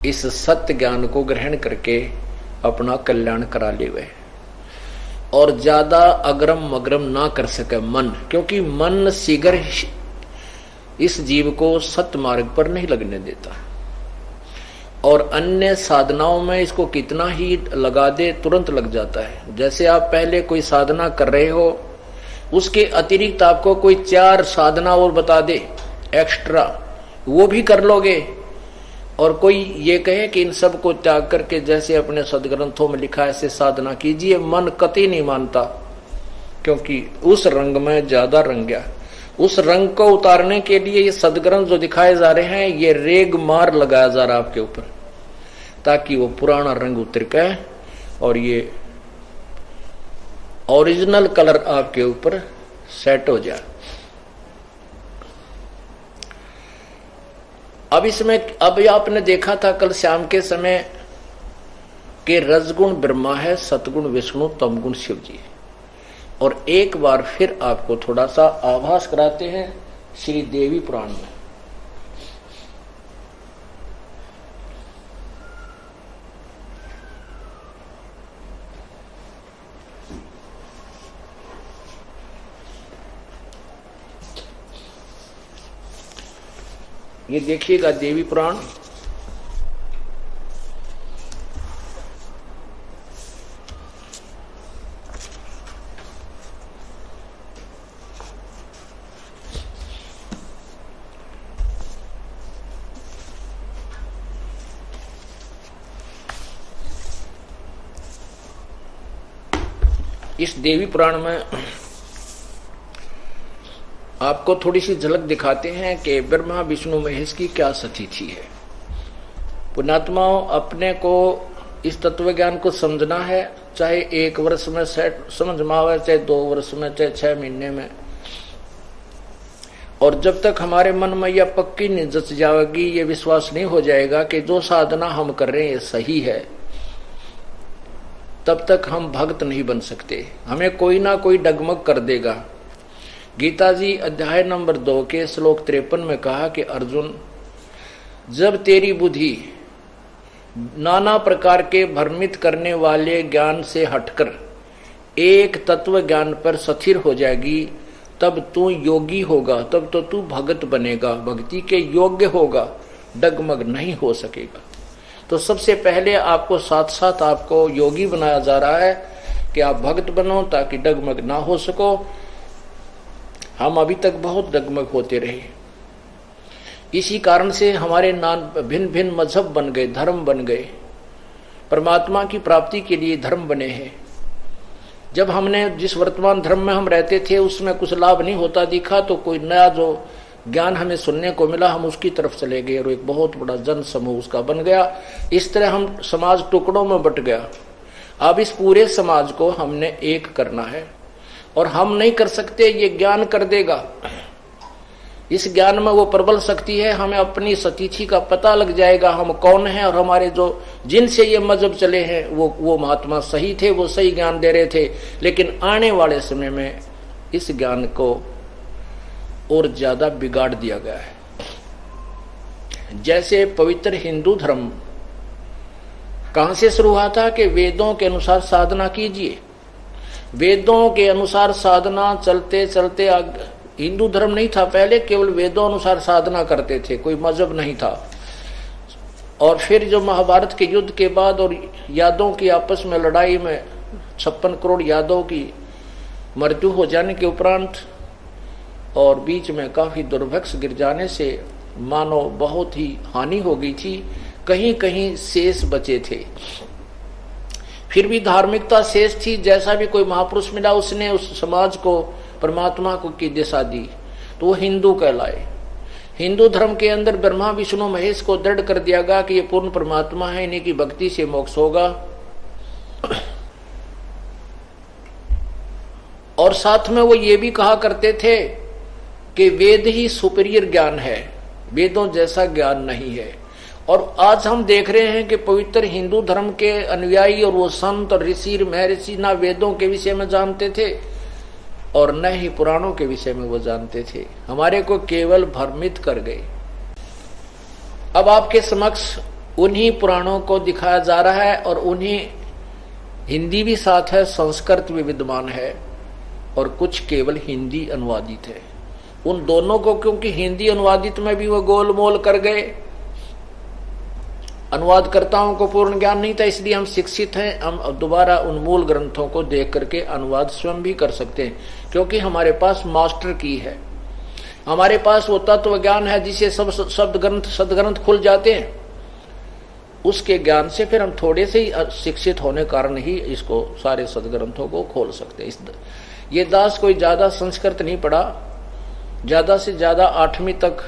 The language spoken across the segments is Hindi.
इस सत्य ज्ञान को ग्रहण करके अपना कल्याण करा लेवे और ज्यादा अग्रम मग्रम ना कर सके मन, क्योंकि मन शीघ्र इस जीव को सत्य मार्ग पर नहीं लगने देता और अन्य साधनाओं में इसको कितना ही लगा दे तुरंत लग जाता है। जैसे आप पहले कोई साधना कर रहे हो, उसके अतिरिक्त आपको कोई 4 साधना और बता दे एक्स्ट्रा, वो भी कर लोगे। और कोई ये कहे कि इन सब को त्याग करके जैसे अपने सदग्रंथों में लिखा है ऐसे साधना कीजिए, मन कतई नहीं मानता, क्योंकि उस रंग में ज्यादा रंग गया। उस रंग को उतारने के लिए ये सदग्रंथ जो दिखाए जा रहे हैं, ये रेग मार लगाया जा रहा है आपके ऊपर, ताकि वो पुराना रंग उतर के और ये ओरिजिनल कलर आपके ऊपर सेट हो जाए। अब इसमें अब आपने देखा था कल शाम के समय कि रजगुण ब्रह्मा है, सतगुण विष्णु, तमगुण शिव जी। और एक बार फिर आपको थोड़ा सा आभास कराते हैं श्री देवी पुराण में। ये देखिएगा देवी पुराण, इस देवी पुराण में आपको थोड़ी सी झलक दिखाते हैं कि ब्रह्मा विष्णु महेश की क्या स्थिति है। पुण्यात्माओं, अपने को इस तत्व ज्ञान को समझना है, चाहे 1 वर्ष में समझ में आवे, चाहे 2 वर्ष में, चाहे 6 महीने में। और जब तक हमारे मन में यह पक्की नहीं जच जाएगी, ये विश्वास नहीं हो जाएगा कि जो साधना हम कर रहे हैं ये सही है, तब तक हम भक्त नहीं बन सकते। हमें कोई ना कोई डगमग कर देगा। गीता जी अध्याय नंबर 2 के श्लोक 53 में कहा कि अर्जुन, जब तेरी बुद्धि नाना प्रकार के भ्रमित करने वाले ज्ञान से हटकर एक तत्व ज्ञान पर स्थिर हो जाएगी, तब तू योगी होगा, तब तो तू भगत बनेगा, भक्ति के योग्य होगा, डगमग नहीं हो सकेगा। तो सबसे पहले आपको साथ साथ आपको योगी बनाया जा रहा है कि आप भक्त बनो ताकि डगमग ना हो सको। हम अभी तक बहुत डगमग होते रहे, इसी कारण से हमारे नाम भिन्न भिन्न मजहब बन गए, धर्म बन गए, परमात्मा की प्राप्ति के लिए धर्म बने हैं। जब हमने जिस वर्तमान धर्म में हम रहते थे उसमें कुछ लाभ नहीं होता दिखा, तो कोई नया जो ज्ञान हमें सुनने को मिला, हम उसकी तरफ चले गए और एक बहुत बड़ा जन समूह उसका बन गया। इस तरह हम समाज टुकड़ों में बट गया। अब इस पूरे समाज को हमने एक करना है और हम नहीं कर सकते, ये ज्ञान कर देगा। इस ज्ञान में वो प्रबल शक्ति है, हमें अपनी स्थिति का पता लग जाएगा, हम कौन हैं। और हमारे जो जिनसे ये मजहब चले हैं वो महात्मा सही थे, वो सही ज्ञान दे रहे थे, लेकिन आने वाले समय में इस ज्ञान को और ज्यादा बिगाड़ दिया गया है। जैसे पवित्र हिंदू धर्म कहां से शुरू हुआ था कि वेदों के अनुसार साधना कीजिए, वेदों के अनुसार साधना चलते चलते हिंदू धर्म नहीं था पहले, केवल वेदों अनुसार साधना करते थे, कोई मजहब नहीं था। और फिर जो महाभारत के युद्ध के बाद और यादवों की आपस में लड़ाई में 56 करोड़ यादवों की मृत्यु हो जाने के उपरांत और बीच में काफी दुर्भिक्ष गिर जाने से मानव बहुत ही हानि हो गई थी, कहीं कहीं शेष बचे थे। फिर भी धार्मिकता शेष थी। जैसा भी कोई महापुरुष मिला उसने उस समाज को परमात्मा को की दिशा दी, तो वो हिंदू कहलाए। हिंदू धर्म के अंदर ब्रह्मा विष्णु महेश को दृढ़ कर दिया गया कि ये पूर्ण परमात्मा है, इन्हीं की भक्ति से मोक्ष होगा। और साथ में वो ये भी कहा करते थे कि वेद ही सुपीरियर ज्ञान है, वेदों जैसा ज्ञान नहीं है। और आज हम देख रहे हैं कि पवित्र हिंदू धर्म के अनुयायी और वो संत और ऋषि महर्षि ना वेदों के विषय में जानते थे और न ही पुराणों के विषय में वो जानते थे, हमारे को केवल भ्रमित कर गए। अब आपके समक्ष उन्हीं पुराणों को दिखाया जा रहा है और उन्हीं हिंदी भी साथ है, संस्कृत भी विद्यमान है और कुछ केवल हिंदी अनुवादित है। उन दोनों को क्योंकि हिंदी अनुवादित में भी वो गोलमोल कर गए, अनुवादकर्ताओं को पूर्ण ज्ञान नहीं था, इसलिए हम शिक्षित हैं। हम दोबारा उन मूल ग्रंथों को देख करके अनुवाद स्वयं भी कर सकते हैं, क्योंकि हमारे पास मास्टर की है, हमारे पास वो तत्व ज्ञान है जिसे सब शब्द ग्रंथ सदग्रंथ खुल जाते हैं। उसके ज्ञान से फिर हम थोड़े से ही शिक्षित होने कारण ही इसको सारे सदग्रंथों को खोल सकते हैं। ये दास कोई ज्यादा संस्कृत नहीं पढ़ा, ज्यादा से ज्यादा 8वीं तक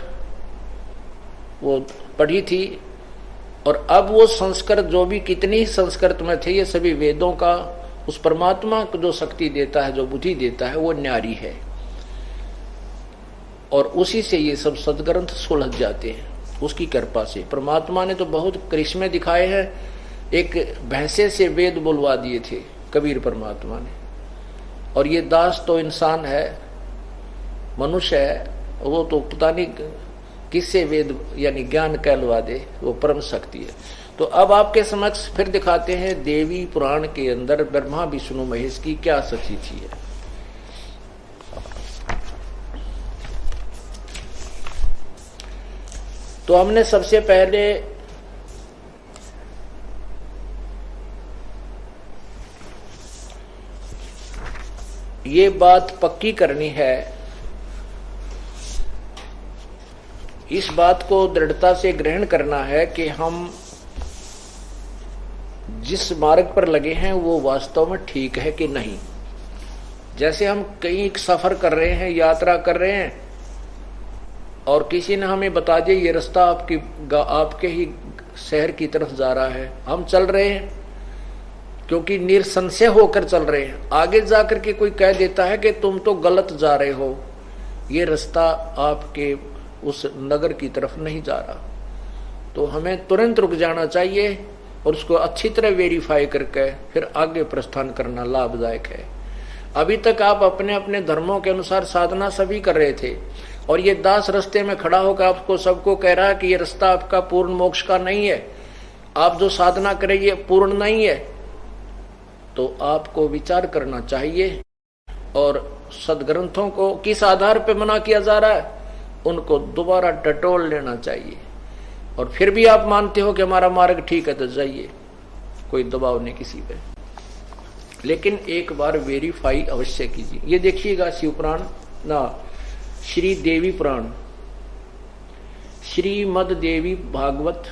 वो पढ़ी थी, और अब वो संस्कृत जो भी कितनी ही संस्कृत में थे, ये सभी वेदों का उस परमात्मा को जो शक्ति देता है, जो बुद्धि देता है, वो न्यारी है और उसी से ये सब सदग्रंथ सुलझ जाते हैं उसकी कृपा से। परमात्मा ने तो बहुत करिश्मे दिखाए हैं। एक भैंसे से वेद बुलवा दिए थे कबीर परमात्मा ने, और ये दास तो इंसान है, मनुष्य है, वो तो पता नहीं किससे वेद यानी ज्ञान कहलवा दे, वो परम शक्ति है। तो अब आपके समक्ष फिर दिखाते हैं देवी पुराण के अंदर ब्रह्मा विष्णु महेश की क्या सचिथि है। तो हमने सबसे पहले ये बात पक्की करनी है, इस बात को दृढ़ता से ग्रहण करना है कि हम जिस मार्ग पर लगे हैं वो वास्तव में ठीक है कि नहीं। जैसे हम कहीं सफर कर रहे हैं, यात्रा कर रहे हैं, और किसी ने हमें बता दिया ये रास्ता आपके ही शहर की तरफ जा रहा है, हम चल रहे हैं क्योंकि निरसंशय होकर चल रहे हैं। आगे जाकर के कोई कह देता है कि तुम तो गलत जा रहे हो, ये रास्ता आपके उस नगर की तरफ नहीं जा रहा, तो हमें तुरंत रुक जाना चाहिए और उसको अच्छी तरह वेरीफाई करके फिर आगे प्रस्थान करना लाभदायक है। अभी तक आप अपने अपने धर्मों के अनुसार साधना सभी कर रहे थे, और ये दास रास्ते में खड़ा होकर आपको सबको कह रहा है कि ये रास्ता आपका पूर्ण मोक्ष का नहीं है, आप जो साधना करेंगे पूर्ण नहीं है। तो आपको विचार करना चाहिए, और सदग्रंथों को किस आधार पर मना किया जा रहा है उनको दोबारा टटोल लेना चाहिए। और फिर भी आप मानते हो कि हमारा मार्ग ठीक है तो जाइए, कोई दबाव नहीं किसी पे, लेकिन एक बार वेरीफाई अवश्य कीजिए। ये देखिएगा शिवपुराण ना श्री देवी पुराण, श्रीमद देवी भागवत,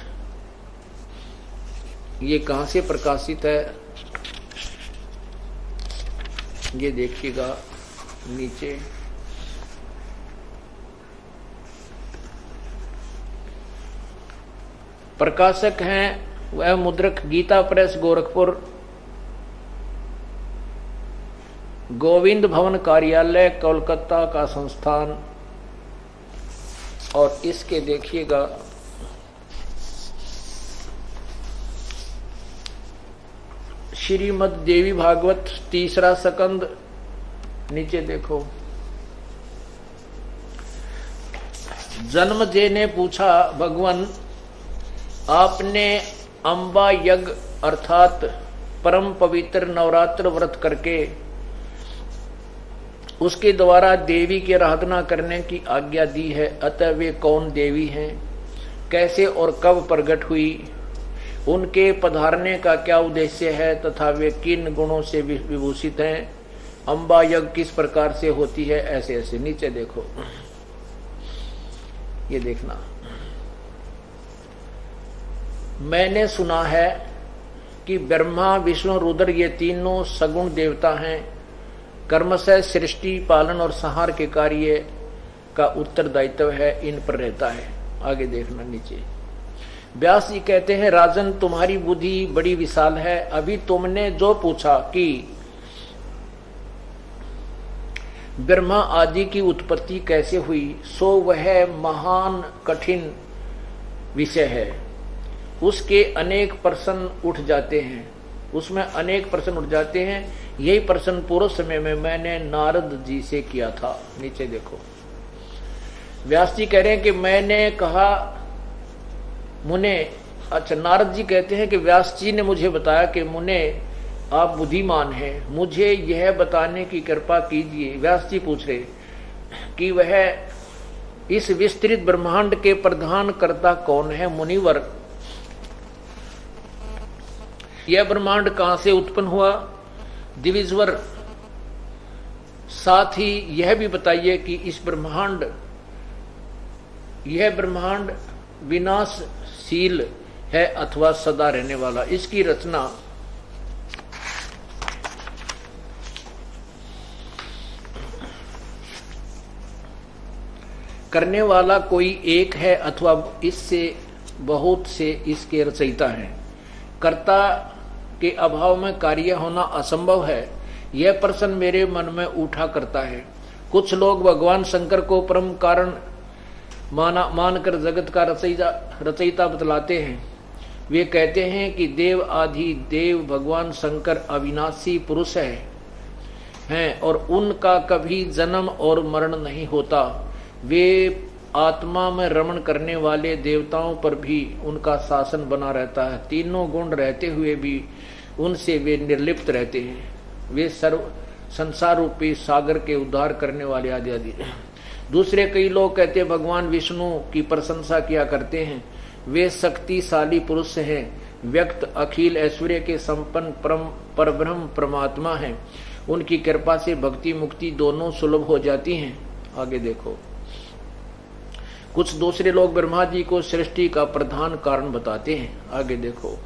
ये कहां से प्रकाशित है ये देखिएगा नीचे। प्रकाशक हैं वह मुद्रक गीता प्रेस गोरखपुर, गोविंद भवन कार्यालय कोलकाता का संस्थान। और इसके देखिएगा श्रीमद देवी भागवत 3रा स्कंद, नीचे देखो। जन्मजय ने पूछा, भगवान आपने अंबा यज्ञ अर्थात परम पवित्र नवरात्र व्रत करके उसके द्वारा देवी की आराधना करने की आज्ञा दी है, अतः वे कौन देवी हैं, कैसे और कब प्रकट हुई, उनके पधारने का क्या उद्देश्य है तथा वे किन गुणों से विभूषित हैं, अंबा यज्ञ किस प्रकार से होती है, ऐसे ऐसे। नीचे देखो, ये देखना। मैंने सुना है कि ब्रह्मा विष्णु रुद्र ये तीनों सगुण देवता हैं, कर्मशः सृष्टि पालन और संहार के कार्य का उत्तरदायित्व है इन पर रहता है। आगे देखना नीचे। व्यास जी कहते हैं, राजन तुम्हारी बुद्धि बड़ी विशाल है। अभी तुमने जो पूछा कि ब्रह्मा आदि की उत्पत्ति कैसे हुई, सो वह महान कठिन विषय है। उसके अनेक प्रश्न उठ जाते हैं, उसमें अनेक प्रश्न उठ जाते हैं। यही प्रश्न पूर्व समय में मैंने नारद जी से किया था। नीचे देखो, व्यास जी कह रहे हैं कि मैंने कहा, मुने अच्छा, नारद जी कहते हैं कि व्यास जी ने मुझे बताया कि मुने आप बुद्धिमान हैं, मुझे यह बताने की कृपा कीजिए। व्यास जी पूछ रहे कि वह इस विस्तृत ब्रह्मांड के प्रधान कर्ता कौन है मुनिवर? यह ब्रह्मांड कहां से उत्पन्न हुआ दिविजवर? साथ ही यह भी बताइए कि यह ब्रह्मांड विनाशशील है अथवा सदा रहने वाला? इसकी रचना करने वाला कोई एक है अथवा इससे बहुत से इसके रचयिता हैं? कर्ता के अभाव में कार्य होना असंभव है, यह प्रश्न मेरे मन में उठा करता है। कुछ लोग भगवान शंकर को परम कारण मानकर जगत का रचयिता बतलाते हैं। वे कहते हैं कि देव आदि देव भगवान शंकर अविनाशी पुरुष हैं और उनका कभी जन्म और मरण नहीं होता। वे आत्मा में रमण करने वाले देवताओं पर भी उनका शासन बना रहता है। तीनों गुण रहते हुए भी उनसे वे निर्लिप्त रहते हैं। वे संसार रूपी सागर के उद्धार करने वाले आदि आदि। दूसरे कई लोग कहते भगवान विष्णु की प्रशंसा किया करते हैं। वे शक्तिशाली पुरुष हैं, व्यक्त अखिल ऐश्वर्य के संपन्न परब्रह्म परमात्मा हैं। उनकी कृपा से भक्ति मुक्ति दोनों सुलभ हो जाती हैं। आगे देखो, कुछ दूसरे लोग ब्रह्मा जी को सृष्टि का प्रधान कारण बताते हैं। आगे देखो,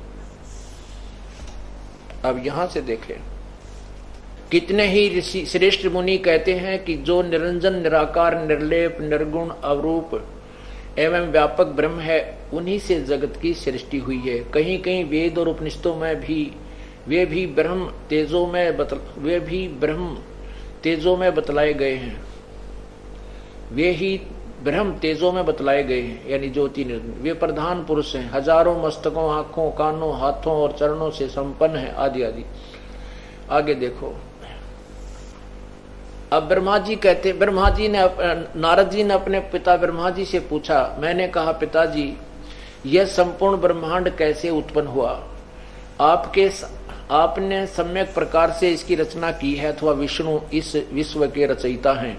अब यहां से देखें, कितने ही ऋषि श्रेष्ठ मुनि कहते हैं कि जो निरंजन निराकार निर्लेप निर्गुण अवरूप एवं व्यापक ब्रह्म है, उन्हीं से जगत की सृष्टि हुई है। कहीं कहीं वेद और उपनिषदों में भी वे भी ब्रह्म तेजों में बतलाए गए हैं। वे ही ब्रह्म तेजों में बतलाए गए हैं, यानी ज्योति निर्गुण। वे प्रधान पुरुष हैं, हजारों मस्तकों, आंखों, कानों, हाथों और चरणों से संपन्न है, आदि आदि। आगे देखो, अब नारद जी ने अपने पिता ब्रह्मा जी से पूछा। मैंने कहा, पिताजी, यह संपूर्ण ब्रह्मांड कैसे उत्पन्न हुआ? आपने सम्यक प्रकार से इसकी रचना की है अथवा विष्णु इस विश्व के रचयिता हैं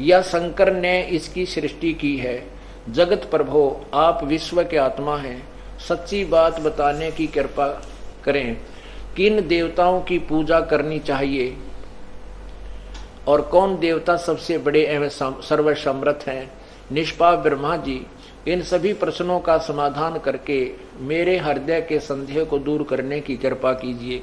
या शंकर ने इसकी सृष्टि की है? जगत प्रभो, आप विश्व के आत्मा हैं, सच्ची बात बताने की कृपा करें। किन देवताओं की पूजा करनी चाहिए और कौन देवता सबसे बड़े एवं सर्वसमर्थ हैं? निष्पाप ब्रह्मा जी, इन सभी प्रश्नों का समाधान करके मेरे हृदय के संदेह को दूर करने की कृपा कीजिए।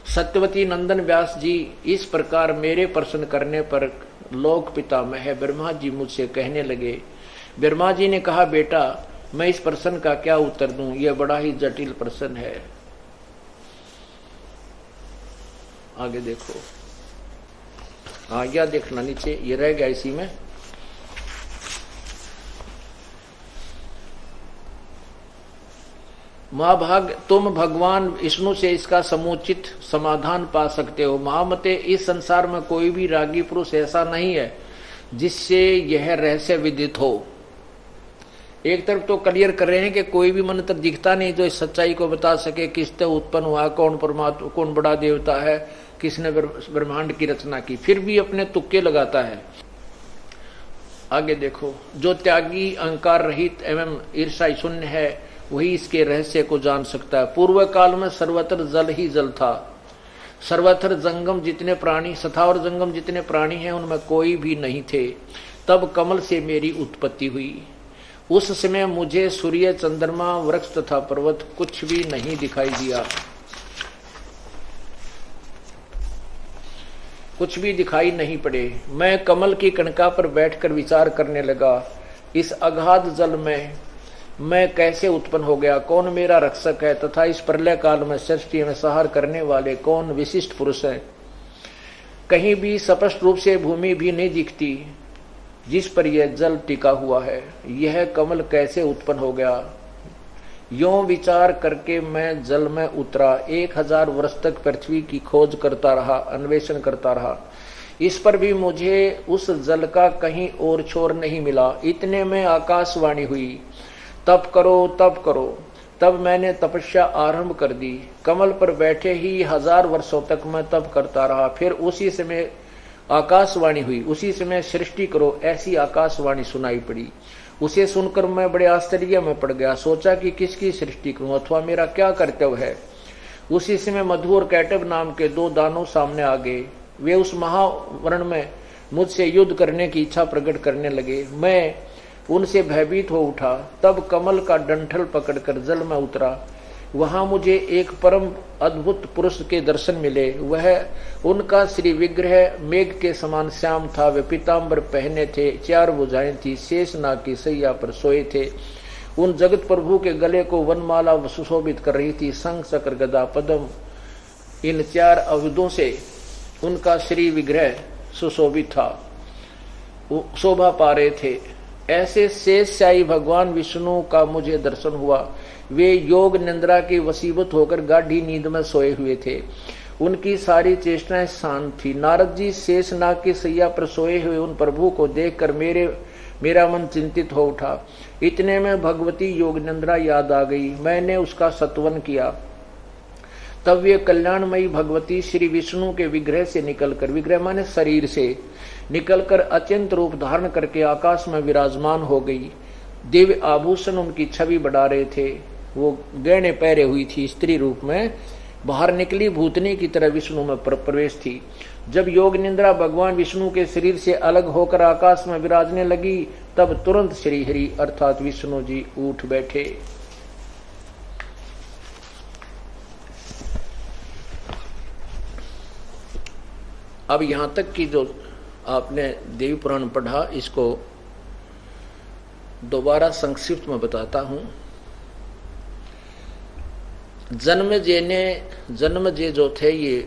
सत्यवती नंदन व्यास जी इस प्रकार मेरे प्रश्न करने पर लोक पितामह ब्रह्मा जी मुझसे कहने लगे। ब्रह्मा जी ने कहा, बेटा, मैं इस प्रश्न का क्या उत्तर दूं? यह बड़ा ही जटिल प्रश्न है। आगे देखो, आज्ञा देखना, नीचे ये रह गया इसी में। महाभाग, तुम भगवान विष्णु से इसका समुचित समाधान पा सकते हो। महामते, इस संसार में कोई भी रागी पुरुष ऐसा नहीं है जिससे यह रहस्य विदित हो। एक तरफ तो क्लियर कर रहे हैं कि कोई भी मंत्र दिखता नहीं जो इस सच्चाई को बता सके, किससे उत्पन्न हुआ, कौन परमात्मा, कौन बड़ा देवता है, किसने ब्रह्मांड की रचना की, फिर भी अपने तुक्के लगाता है। आगे देखो, जो त्यागी, अहंकार रहित एवं ईर्ष्या शून्य है, वही इसके रहस्य को जान सकता है। पूर्व काल में सर्वत्र जल ही जल था। सर्वत्र जंगम जितने प्राणी, सथावर जंगम जितने प्राणी हैं, उनमें कोई भी नहीं थे। तब कमल से मेरी उत्पत्ति हुई। उस समय मुझे सूर्य, चंद्रमा, वृक्ष तथा पर्वत कुछ भी नहीं दिखाई दिया, कुछ भी दिखाई नहीं पड़े। मैं कमल की कणका पर बैठकर विचार करने लगा, इस अगाध जल में मैं कैसे उत्पन्न हो गया, कौन मेरा रक्षक है तथा इस प्रलय काल में सृष्टि में संहार करने वाले कौन विशिष्ट पुरुष हैं। कहीं भी स्पष्ट रूप से भूमि भी नहीं दिखती जिस पर यह जल टिका हुआ है। यह कमल कैसे उत्पन्न हो गया? यों विचार करके मैं जल में उतरा। 1000 वर्ष तक पृथ्वी की खोज करता रहा, अन्वेषण करता रहा। इस पर भी मुझे उस जल का कहीं और छोर नहीं मिला। इतने में आकाशवाणी हुई। तप करो तप करो। तब मैंने तपस्या आरंभ कर दी। कमल पर बैठे ही 1000 वर्षों तक मैं तप करता रहा। फिर उसी समय आकाशवाणी हुई, उसी समय सृष्टि करो, ऐसी आकाशवाणी सुनाई पड़ी। उसे सुनकर मैं बड़े आश्चर्य में पड़ गया। सोचा कि किसकी सृष्टि करूं अथवा मेरा क्या कर्तव्य है। उसी समय मधु और कैटब नाम के 2 दानव सामने आ गए। वे उस महावरण में मुझसे युद्ध करने की इच्छा प्रकट करने लगे। मैं उनसे भयभीत हो उठा। तब कमल का डंठल पकड़कर जल में उतरा। वहां मुझे एक परम अद्भुत पुरुष के दर्शन मिले। वह उनका श्री विग्रह मेघ के समान श्याम था। वे पीताम्बर पहने थे, 4 भुजाएं थी, शेषनाग की सैया पर सोए थे। उन जगत प्रभु के गले को वनमाला सुशोभित कर रही थी। शंख चक्र गदा पद्म इन 4 अवधों से उनका श्री विग्रह सुशोभित था, शोभा पा रहे थे। ऐसे शेषशाही भगवान विष्णु का मुझे दर्शन हुआ। वे योग निंद्रा के वशीभूत होकर गाढ़ी नींद में सोए हुए थे। उनकी सारी चेष्टाएं शांत थी। नारद जी शेषनाग की सैया पर सोए हुए उन प्रभु को देखकर मेरा मन चिंतित हो उठा। इतने में भगवती योग निंद्रा याद आ गई। मैंने उसका सत्वन किया। तब वे कल्याणमयी भगवती श्री विष्णु के विग्रह से निकलकर, विग्रह माने शरीर से निकलकर अत्यंत रूप धारण करके आकाश में विराजमान हो गई। दिव्य आभूषण उनकी छवि बढ़ा रहे थे। वो गहने पहरे हुई थी, स्त्री रूप में बाहर निकली भूतनी की तरह विष्णु में प्रवेश थी। जब योग निंद्रा भगवान विष्णु के शरीर से अलग होकर आकाश में विराजने लगी, तब तुरंत श्री हरि अर्थात विष्णु जी उठ बैठे। अब यहां तक कि जो आपने देवी पुराण पढ़ा, इसको दोबारा संक्षिप्त में बताता हूं। जन्मेजय जो थे ये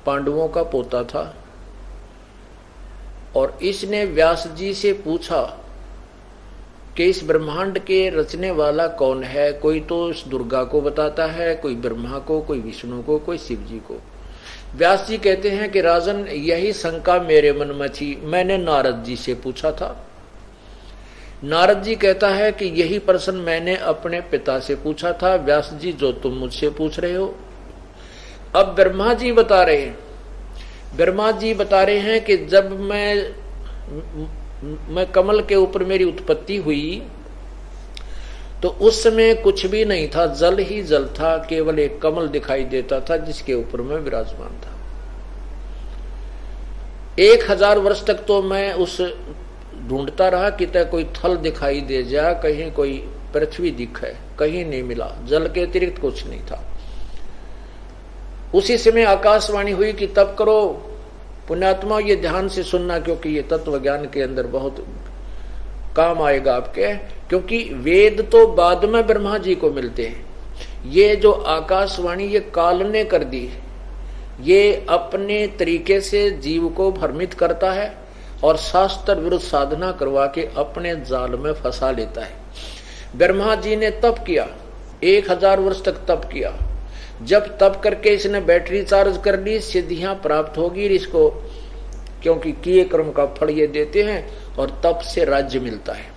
पांडवों का पोता था और इसने व्यास जी से पूछा कि इस ब्रह्मांड के रचने वाला कौन है। कोई तो इस दुर्गा को बताता है, कोई ब्रह्मा को, कोई विष्णु को, कोई शिव जी को। व्यास जी कहते हैं कि राजन यही शंका मेरे मन में थी, मैंने नारद जी से पूछा था। नारद जी कहता है कि यही प्रश्न मैंने अपने पिता से पूछा था। व्यास जी जो तुम मुझसे पूछ रहे हो। अब ब्रह्मा जी बता रहे हैं कि जब मैं कमल के ऊपर मेरी उत्पत्ति हुई तो उस समय कुछ भी नहीं था, जल ही जल था, केवल एक कमल दिखाई देता था जिसके ऊपर मैं विराजमान था। 1000 वर्ष तक तो मैं उस ढूंढता रहा कि कोई थल दिखाई दे जा, कहीं कोई पृथ्वी दिखे, कहीं नहीं मिला, जल के अतिरिक्त कुछ नहीं था। उसी समय आकाशवाणी हुई कि तप करो। पुण्यात्मा ये ध्यान से सुनना, क्योंकि ये तत्व ज्ञान के अंदर बहुत काम आएगा आपके। क्योंकि वेद तो बाद में ब्रह्मा जी को मिलते हैं। ये जो आकाशवाणी ये काल ने कर दी, ये अपने तरीके से जीव को भ्रमित करता है और शास्त्र विरुद्ध साधना करवा के अपने जाल में फंसा लेता है। ब्रह्मा जी ने तप किया, 1000 वर्ष तक तप किया। जब तप करके इसने बैटरी चार्ज कर ली, सिद्धियां प्राप्त होगी इसको, क्योंकि किए कर्म का फल ये देते हैं और तप से राज्य मिलता है।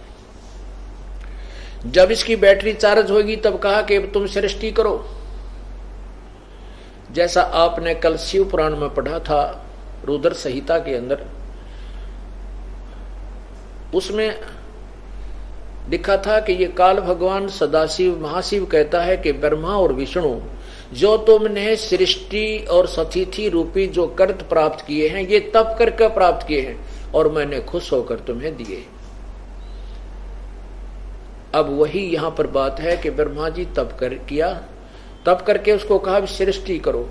जब इसकी बैटरी चार्ज होगी तब कहा कि तुम सृष्टि करो। जैसा आपने कल शिव पुराण में पढ़ा था, रुद्र संहिता के अंदर, उसमें लिखा था कि ये काल भगवान सदाशिव महाशिव कहता है कि ब्रह्मा और विष्णु जो तुमने सृष्टि और सतिथि रूपी जो कर्त प्राप्त किए हैं, ये तप करके प्राप्त किए हैं और मैंने खुश होकर तुम्हें दिए। अब वही यहां पर बात है कि ब्रह्मा जी तप करके उसको कहा सृष्टि करो।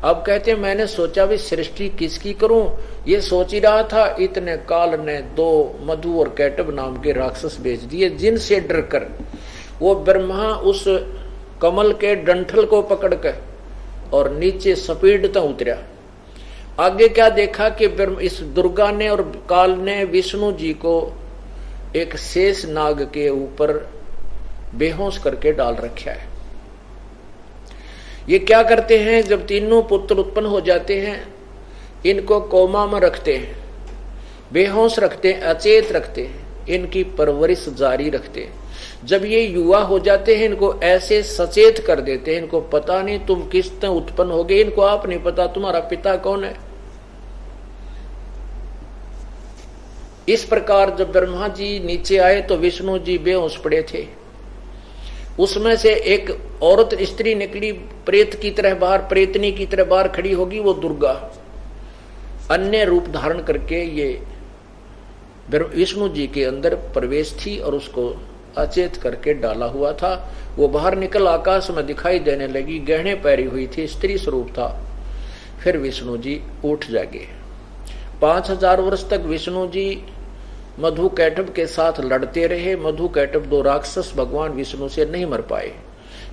अब कहते हैं मैंने सोचा भी सृष्टि किसकी करूं, ये सोच ही रहा था। इतने काल ने 2 मधु और कैटब नाम के राक्षस भेज दिए, जिनसे डर कर वो ब्रह्मा उस कमल के डंठल को पकड़कर और नीचे सपीडता उतरा। आगे क्या देखा कि इस दुर्गा ने और काल ने विष्णु जी को एक शेष नाग के ऊपर बेहोश करके डाल रखा है। ये क्या करते हैं, जब तीनों पुत्र उत्पन्न हो जाते हैं, इनको कोमा में रखते हैं, बेहोश रखते हैं, अचेत रखते हैं। इनकी परवरिश जारी रखते। जब ये युवा हो जाते हैं इनको ऐसे सचेत कर देते हैं, इनको पता नहीं तुम किस तरह उत्पन्न हो गए, इनको आप नहीं पता तुम्हारा पिता कौन है। इस प्रकार जब ब्रह्मा जी नीचे आए तो विष्णु जी बेहोश पड़े थे। उसमें से एक औरत स्त्री निकली, प्रेत की तरह बाहर, प्रेतनी की तरह बाहर खड़ी होगी, वो दुर्गा अन्य रूप धारण करके ये विष्णु जी के अंदर प्रवेश थी और उसको अचेत करके डाला हुआ था। वो बाहर निकल आकाश में दिखाई देने लगी, गहने पहरी हुई थी, स्त्री स्वरूप था। फिर विष्णु जी उठ जागे। 5000 वर्ष तक विष्णु जी मधु कैटभ के साथ लड़ते रहे। मधु कैटभ 2 राक्षस भगवान विष्णु से नहीं मर पाए।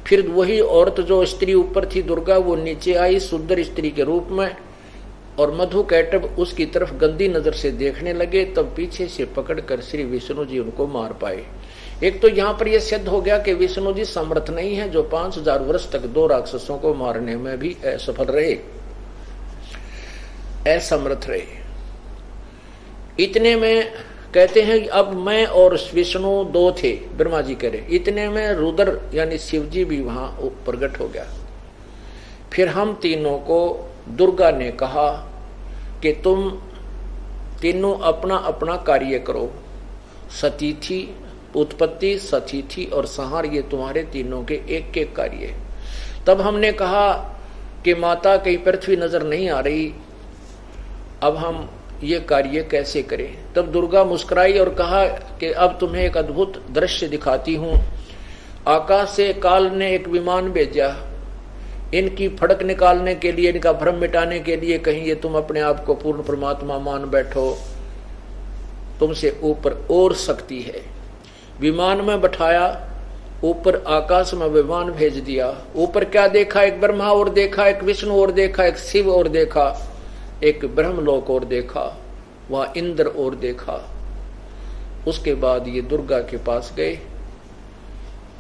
फिर वही औरत जो स्त्री ऊपर थी दुर्गा, वो नीचे आई सुंदर स्त्री के रूप में, और मधु कैटभ उसकी तरफ गंदी नजर से देखने लगे। तब पीछे से पकड़कर श्री विष्णु जी उनको मार पाए। एक तो यहाँ पर यह सिद्ध हो गया कि विष्णु जी समर्थ नहीं है, जो 5000 वर्ष तक 2 राक्षसों को मारने में भी असफल रहे, असमर्थ रहे। इतने में कहते हैं अब मैं और विष्णु 2 थे, ब्रह्मा जी कह रहे। इतने में रुद्र यानी शिव जी भी वहां प्रकट हो गया। फिर हम तीनों को दुर्गा ने कहा कि तुम तीनों अपना अपना कार्य करो। सतीथि, उत्पत्ति, सतीथि और संहार, ये तुम्हारे तीनों के एक एक कार्य। तब हमने कहा कि माता कहीं पृथ्वी नजर नहीं आ रही, अब हम ये कार्य कैसे करें। तब दुर्गा मुस्कुराई और कहा कि अब तुम्हें एक अद्भुत दृश्य दिखाती हूं। आकाश से काल ने एक विमान भेजा, इनकी फड़क निकालने के लिए, इनका भ्रम मिटाने के लिए। कहीं ये तुम अपने आप को पूर्ण परमात्मा मान बैठो, तुमसे ऊपर और शक्ति है। विमान में बैठाया, ऊपर आकाश में विमान भेज दिया। ऊपर क्या देखा, एक ब्रह्मा और देखा, एक विष्णु और देखा, एक शिव और देखा, एक ब्रह्मलोक और देखा, वहां इंद्र और देखा। उसके बाद ये दुर्गा के पास गए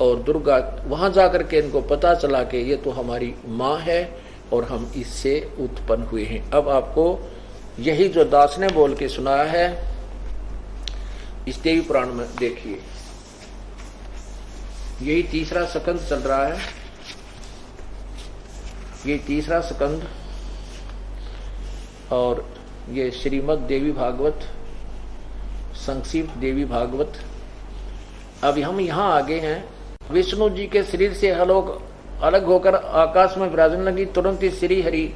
और दुर्गा वहां जाकर के इनको पता चला कि ये तो हमारी माँ है और हम इससे उत्पन्न हुए हैं। अब आपको यही जो दास ने बोल के सुनाया है इस देवी पुराण में देखिए, यही तीसरा स्कंद चल रहा है। ये तीसरा स्कंद और ये श्रीमद् देवी भागवत, संक्षिप्त देवी भागवत। अब हम यहाँ आगे हैं। विष्णु जी के शरीर से अलग होकर आकाश में विराजने लगी। तुरंत ही श्री हरि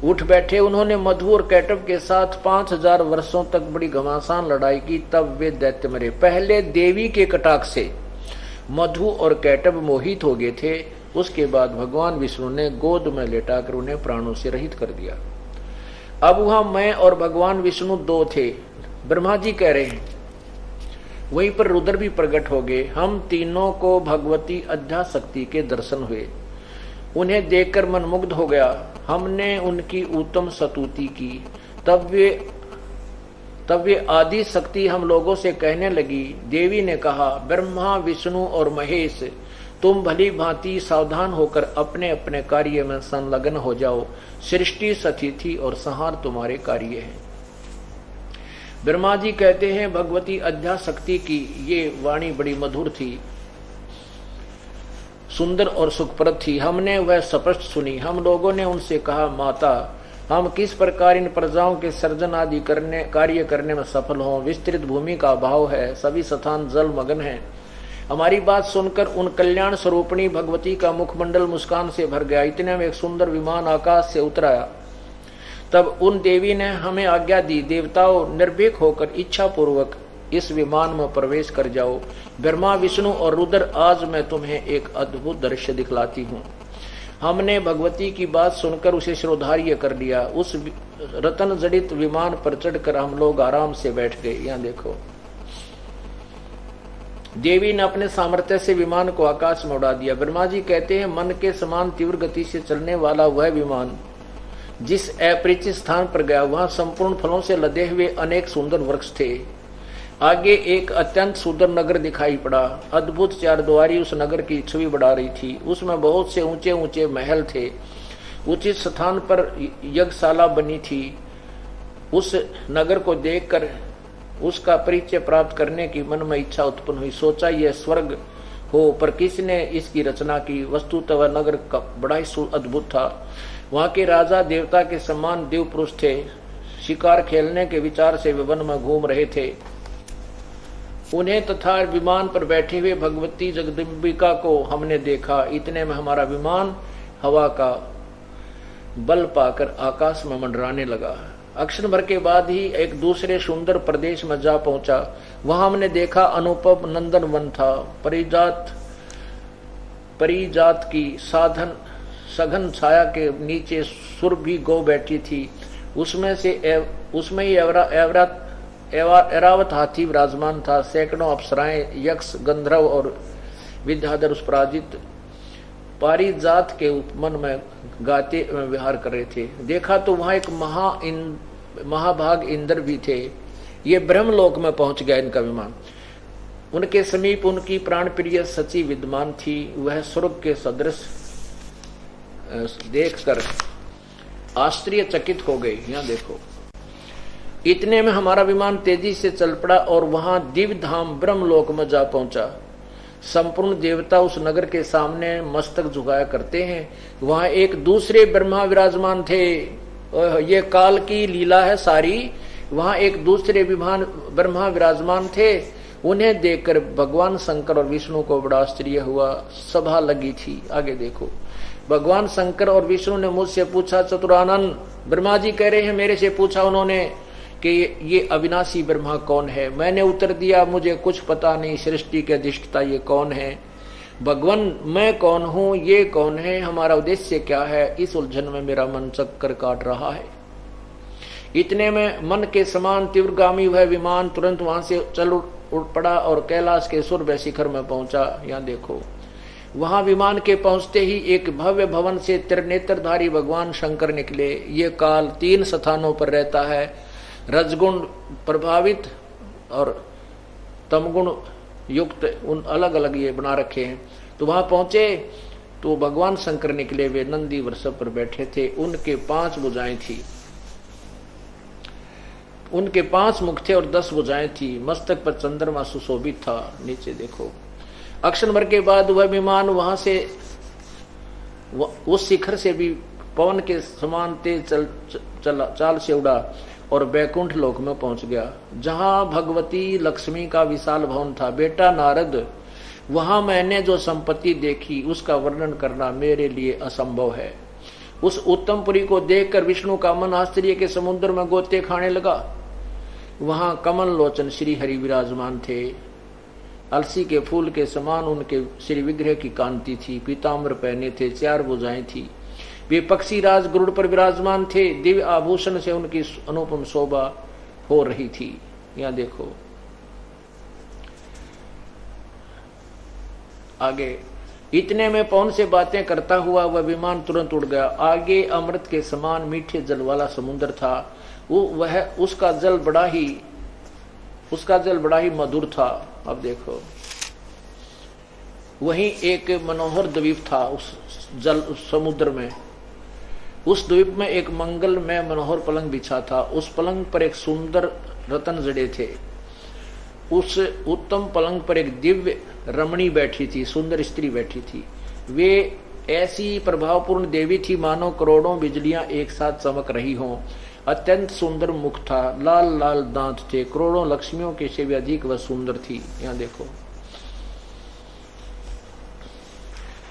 उठ बैठे। उन्होंने मधु और कैटभ के साथ 5000 वर्षों तक बड़ी घमासान लड़ाई की। तब वे दैत्य मरे। पहले देवी के कटाक्ष से मधु और कैटभ मोहित हो गए थे। उसके बाद भगवान विष्णु ने गोद में लेटाकर उन्हें प्राणों से रहित कर दिया। अब वहां मैं और भगवान विष्णु 2 थे, ब्रह्मा जी कह रहे हैं। वहीं पर रुद्र भी प्रकट हो गए। हम तीनों को भगवती अध्याशक्ति के दर्शन हुए। उन्हें देखकर मन मुग्ध हो गया। हमने उनकी उत्तम स्तुति की। तब वे आदि शक्ति हम लोगों से कहने लगी। देवी ने कहा, ब्रह्मा, विष्णु और महेश, तुम भली भांति सावधान होकर अपने अपने कार्य में संलग्न हो जाओ। सृष्टि, सतिथि और संहार तुम्हारे कार्य है। ब्रह्मा जी कहते हैं, भगवती अध्याशक्ति की ये वाणी बड़ी मधुर थी, सुंदर और सुखप्रद थी। हमने वह स्पष्ट सुनी। हम लोगों ने उनसे कहा, माता, हम किस प्रकार इन प्रजाओं के सर्जन आदि कार्य करने में सफल हों। विस्तृत भूमि का अभाव है, सभी स्थान जल मगन है। हमारी बात सुनकर उन कल्याण स्वरूपिणी भगवती का मुखमंडल मुस्कान से भर गया। इतने में एक सुंदर विमान आकाश से उतर आया। तब उन देवी ने हमें आज्ञा दी, देवताओं, निर्भीक होकर इच्छा पूर्वक इस विमान में प्रवेश कर जाओ। ब्रह्मा, विष्णु और रुद्र, आज मैं तुम्हें एक अद्भुत दृश्य दिखलाती हूँ। हमने भगवती की बात सुनकर उसे श्रोधार्य कर लिया। उस रतन जड़ित विमान पर चढ़कर हम लोग आराम से बैठ गए। यहाँ देखो, देवी ने अपने सामर्थ्य से विमान को आकाश में उड़ा दिया। ब्रह्मा जी कहते हैं, मन के समान तीव्र गति से चलने वाला वह विमान जिस अपरिचित स्थान पर गया, वहां संपूर्ण फलों से लदे हुए अनेक सुंदर वृक्ष थे। आगे एक अत्यंत सुंदर नगर दिखाई पड़ा। अद्भुत 4 द्वारी उस नगर की छवि बढ़ा रही थी। उसमें बहुत से ऊंचे ऊंचे महल थे। उचित स्थान पर यज्ञशाला बनी थी। उस नगर को देखकर उसका परिचय प्राप्त करने की मन में इच्छा उत्पन्न हुई। सोचा यह स्वर्ग हो, पर किसने इसकी रचना की। वस्तुतः वह नगर का बड़ा ही अद्भुत था। वहां के राजा देवता के समान देव पुरुष थे। शिकार खेलने के विचार से वे वन में घूम रहे थे। उन्हें तथा विमान पर बैठे हुए भगवती जगदम्बिका को हमने देखा। इतने में हमारा विमान हवा का बल पाकर आकाश में मंडराने लगा। अक्षर भर के बाद ही एक दूसरे सुंदर प्रदेश में जा पहुंचा। वहां हमने देखा अनुपम नंदन वन था। परिजात की सघन छाया के नीचे सुरभि गौ बैठी थी। उसमें ही ऐरावत हाथी विराजमान था। सैकड़ों अप्सराएं, यक्ष, गंधर्व और विद्याधर उस पराजित पारिजात के उपमन में गाते विहार कर रहे थे। देखा तो वहां एक महाभाग इंद्र भी थे। ये ब्रह्मलोक में पहुंच गया इनका विमान। उनके समीप उनकी प्राण प्रिय सची विद्यमान थी। वह स्वर्ग के सदृश देखकर आश्चर्यचकित हो गई। यहाँ देखो, इतने में हमारा विमान तेजी से चल पड़ा और वहां दिव्य धाम ब्रह्मलोक में जा पहुंचा। संपूर्ण देवता उस नगर के सामने मस्तक झुकाया करते हैं। वहां एक दूसरे ब्रह्मा विराजमान थे। ये काल की लीला है सारी। वहां एक दूसरे ब्रह्मा विराजमान थे। उन्हें देखकर भगवान शंकर और विष्णु को बड़ा आश्चर्य हुआ। सभा लगी थी। आगे देखो, भगवान शंकर और विष्णु ने मुझसे पूछा, चतुरानन, ब्रह्मा जी कह रहे हैं मेरे से पूछा उन्होंने कि ये अविनाशी ब्रह्मा कौन है। मैंने उत्तर दिया, मुझे कुछ पता नहीं। सृष्टि के अधिष्ठाता ये कौन है? भगवान मैं कौन हूं, ये कौन है, हमारा उद्देश्य क्या है? इस उलझन में मेरा मन चक्कर काट रहा है। इतने में मन के समान तीव्रगामी वह विमान तुरंत वहां से चल उड़ पड़ा और कैलाश के सुरभि शिखर में पहुंचा। यहाँ देखो, वहां विमान के पहुंचते ही एक भव्य भवन से त्रिनेत्रधारी भगवान शंकर निकले। ये काल 3 स्थानों पर रहता है। रजगुण प्रभावित और तमगुण युक्त उन अलग अलग ये बना रखे हैं। तो वहां पहुंचे तो भगवान शंकर निकले। वे नंदी वृषभ पर बैठे थे। उनके 5 भुजाएं थी। उनके 5 मुख थे और 10 भुजाएं थी। मस्तक पर चंद्रमा सुशोभित था। नीचे देखो, अक्षर भर के बाद वह विमान वहां से उस शिखर से भी पवन के समान तेज चाल से उड़ा और बैकुंठ लोक में पहुंच गया, जहां भगवती लक्ष्मी का विशाल भवन था। बेटा नारद, वहां मैंने जो संपत्ति देखी उसका वर्णन करना मेरे लिए असंभव है। उस उत्तमपुरी को देखकर विष्णु का मन आश्चर्य के समुद्र में गोते खाने लगा। वहां कमल लोचन श्री हरि विराजमान थे। अलसी के फूल के समान उनके श्री विग्रह की कांति थी। पीताम्बर पहने थे, 4 भुजाएं थी। वे पक्षी राज गरुड़ पर विराजमान थे। दिव्य आभूषण से उनकी अनुपम शोभा हो रही थी। यहां देखो आगे, इतने में पवन से बातें करता हुआ वह विमान तुरंत उड़ गया। आगे अमृत के समान मीठे जल वाला समुद्र था। उसका जल बड़ा ही मधुर था। अब देखो, वहीं एक मनोहर द्वीप था उस समुद्र में। उस द्वीप में एक मंगल में मनोहर पलंग बिछा था। उस पलंग पर एक सुंदर रतन जड़े थे। उस उत्तम पलंग पर एक दिव्य रमणी बैठी थी, सुंदर स्त्री बैठी थी। वे ऐसी प्रभावपूर्ण देवी थी मानो करोड़ों बिजलियां एक साथ चमक रही हों। अत्यंत सुंदर मुख था, लाल लाल दांत थे। करोड़ों लक्ष्मियों के से भी अधिक वह सुंदर थी। यहाँ देखो,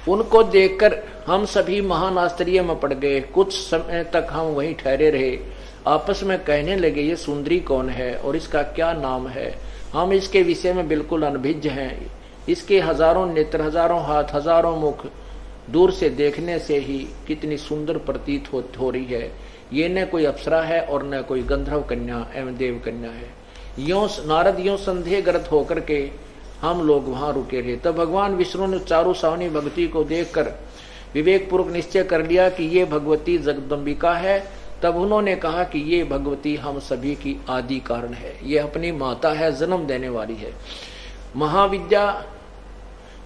उनको देखकर हम सभी महान आश्चर्य में पड़ गए। कुछ समय तक हम वहीं ठहरे रहे। आपस में कहने लगे, ये सुंदरी कौन है और इसका क्या नाम है? हम इसके विषय में बिल्कुल अनभिज्ञ हैं। इसके हजारों नेत्र, हजारों हाथ, हजारों मुख दूर से देखने से ही कितनी सुंदर प्रतीत हो रही है। ये न कोई अप्सरा है और न कोई गंधर्व कन्या एवं देव कन्या है। यों नारद यों संदेहग्रस्त होकर के हम लोग वहां रुके रहे। तब भगवान विष्णु ने चारु सावनी भक्ति को देखकर विवेक पूर्वक निश्चय कर लिया कि ये भगवती जगदम्बिका है। तब उन्होंने कहा कि ये भगवती हम सभी की आदि कारण है। ये अपनी माता है, जन्म देने वाली है।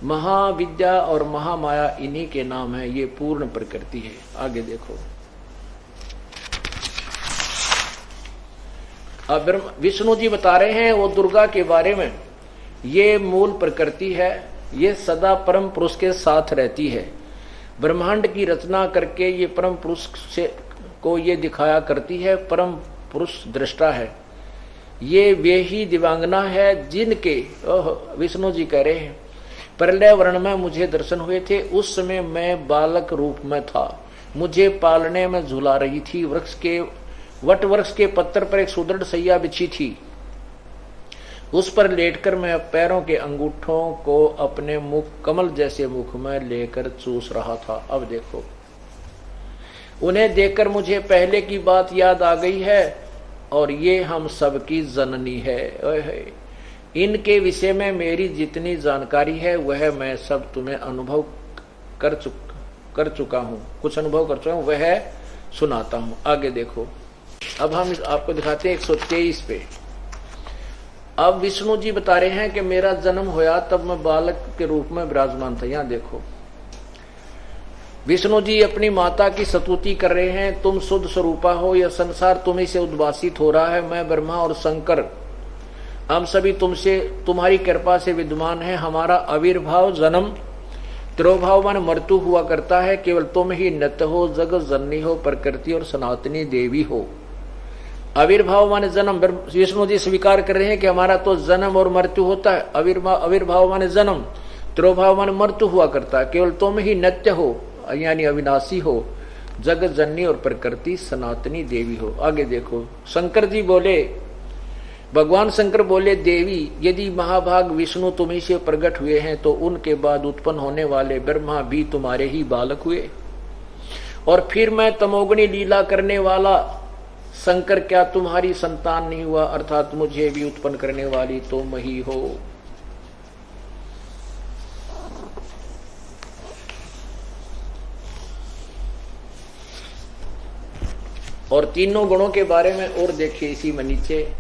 महाविद्या और महामाया इन्हीं के नाम है। ये पूर्ण प्रकृति है। आगे देखो, अब विष्णु जी बता रहे हैं वो दुर्गा के बारे में, ये मूल प्रकृति है, ये सदा परम पुरुष के साथ रहती है। ब्रह्मांड की रचना करके ये परम पुरुष से को ये दिखाया करती है। परम पुरुष दृष्टा है, ये वे ही दिव्यांगना है जिनके विष्णु जी कह रहे हैं प्रलय वर्ण में मुझे दर्शन हुए थे। उस समय मैं बालक रूप में था, मुझे पालने में झुला रही थी। वट वृक्ष के पत्थर पर एक सुदृढ़ सैया बिछी थी, उस पर लेटकर मैं पैरों के अंगूठों को अपने मुख कमल जैसे मुख में लेकर चूस रहा था। अब देखो, उन्हें देखकर मुझे पहले की बात याद आ गई है और ये हम सबकी जननी है। इनके विषय में मेरी जितनी जानकारी है वह मैं सब तुम्हें अनुभव कर चुका हूँ, कुछ अनुभव कर चुका हूँ, वह सुनाता हूँ। आगे देखो, अब हम आपको दिखाते हैं 123 पे। अब विष्णु जी बता रहे हैं कि मेरा जन्म होया तब मैं बालक के रूप में विराजमान था। यहां देखो, विष्णु जी अपनी माता की स्तुति कर रहे हैं, तुम शुद्ध स्वरूपा हो, यह संसार तुम्ही से उद्भासित हो रहा है। मैं ब्रह्मा और शंकर हम सभी तुमसे तुम्हारी कृपा से विद्यमान है। हमारा आविर्भाव जन्म तिरोभाव मान मृत्यु हुआ करता है, केवल तुम ही नित्य हो, जगत जननी हो, प्रकृति और सनातनी देवी हो। आविर्भाव माने जन्म, विष्णु जी स्वीकार कर रहे हैं कि हमारा तो जन्म और मृत्यु होता है। आविर्भाव माने जन्म, तिरोभाव माने मृत्यु हुआ करता है, केवल तुम ही नित्य हो यानी अविनाशी हो, जगत जननी और प्रकृति सनातनी देवी हो। आगे देखो, शंकर जी बोले, भगवान शंकर बोले, देवी यदि महाभाग विष्णु तुम्ही से प्रकट हुए हैं तो उनके बाद उत्पन्न होने वाले ब्रह्मा भी तुम्हारे ही बालक हुए, और फिर मैं तमोगुणी लीला करने वाला शंकर क्या तुम्हारी संतान नहीं हुआ, अर्थात मुझे भी उत्पन्न करने वाली तुम ही हो। और तीनों गुणों के बारे में और देखिए इसी में नीचे,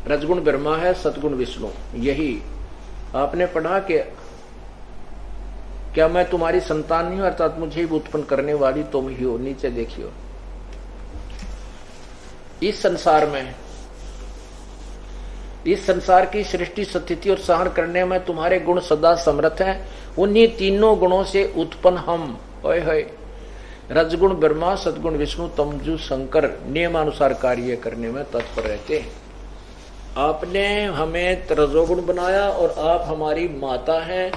रजगुण ब्रह्मा है, सतगुण विष्णु। यही आपने पढ़ा कि क्या मैं तुम्हारी संतान नहीं हूं, अर्थात मुझे भी उत्पन्न करने वाली तुम ही हो। नीचे देखियो, इस संसार की सृष्टि स्थिति और सहन करने में तुम्हारे गुण सदा समर्थ हैं। उन्हीं तीनों गुणों से उत्पन्न हम रजगुण ब्रह्मा, सदगुण विष्णु, तमजु शंकर नियमानुसार कार्य करने में तत्पर रहते हैं। आपने हमें रजोगुण बनाया और आप हमारी माता हैं।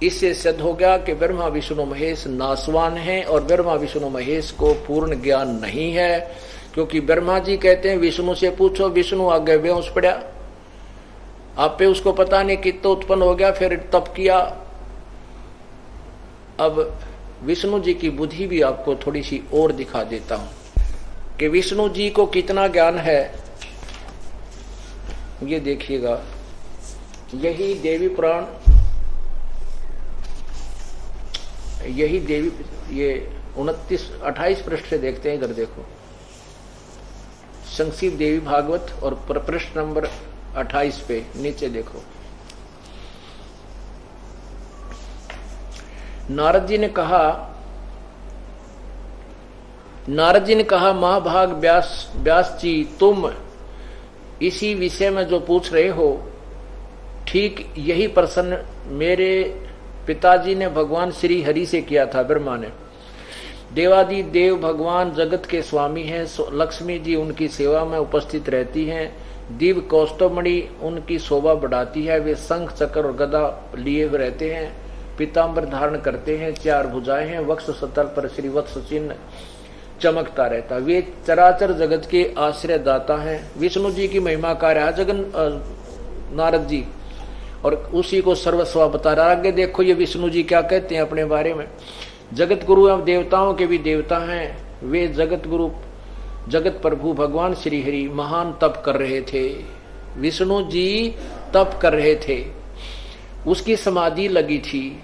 इससे सिद्ध हो गया कि ब्रह्मा विष्णु महेश नासवान हैं और ब्रह्मा विष्णु महेश को पूर्ण ज्ञान नहीं है, क्योंकि ब्रह्मा जी कहते हैं विष्णु से पूछो, विष्णु आगे बेहोश पड़ा, आप पे उसको पता नहीं कितना उत्पन्न हो गया, फिर तप किया। अब विष्णु जी की बुद्धि भी आपको थोड़ी सी और दिखा देता हूं कि विष्णु जी को कितना ज्ञान है। ये देखिएगा, यही देवी पुराण, यही देवी, ये 28 पृष्ठ से देखते हैं, इधर देखो, संक्षिप्त देवी भागवत और पृष्ठ नंबर 28 पे नीचे देखो। नारद जी ने कहा महाभाग व्यास जी, तुम इसी विषय में जो पूछ रहे हो, ठीक यही प्रश्न मेरे पिताजी ने भगवान श्री हरि से किया था। ब्रह्मा ने, देवादि देव भगवान जगत के स्वामी हैं, लक्ष्मी जी उनकी सेवा में उपस्थित रहती हैं, दिव्य कौस्तुभमणि उनकी शोभा बढ़ाती है, वे शंख चक्र और गदा लिए हुए रहते हैं, पीताम्बर धारण करते हैं, 4 भुजाएं हैं, वक्ष सतल पर श्री वत्स चिन्ह चमकता रहता, वे चराचर जगत के आश्रय दाता हैं। विष्णु जी की महिमा कार्य है जगन नारद जी, और उसी को सर्वस्व बता रहा। आगे देखो ये विष्णु जी क्या कहते हैं अपने बारे में। जगत गुरु एवं देवताओं के भी देवता हैं, वे जगत गुरु जगत प्रभु भगवान श्री हरि महान तप कर रहे थे। विष्णु जी तप कर रहे थे, उसकी समाधि लगी थी।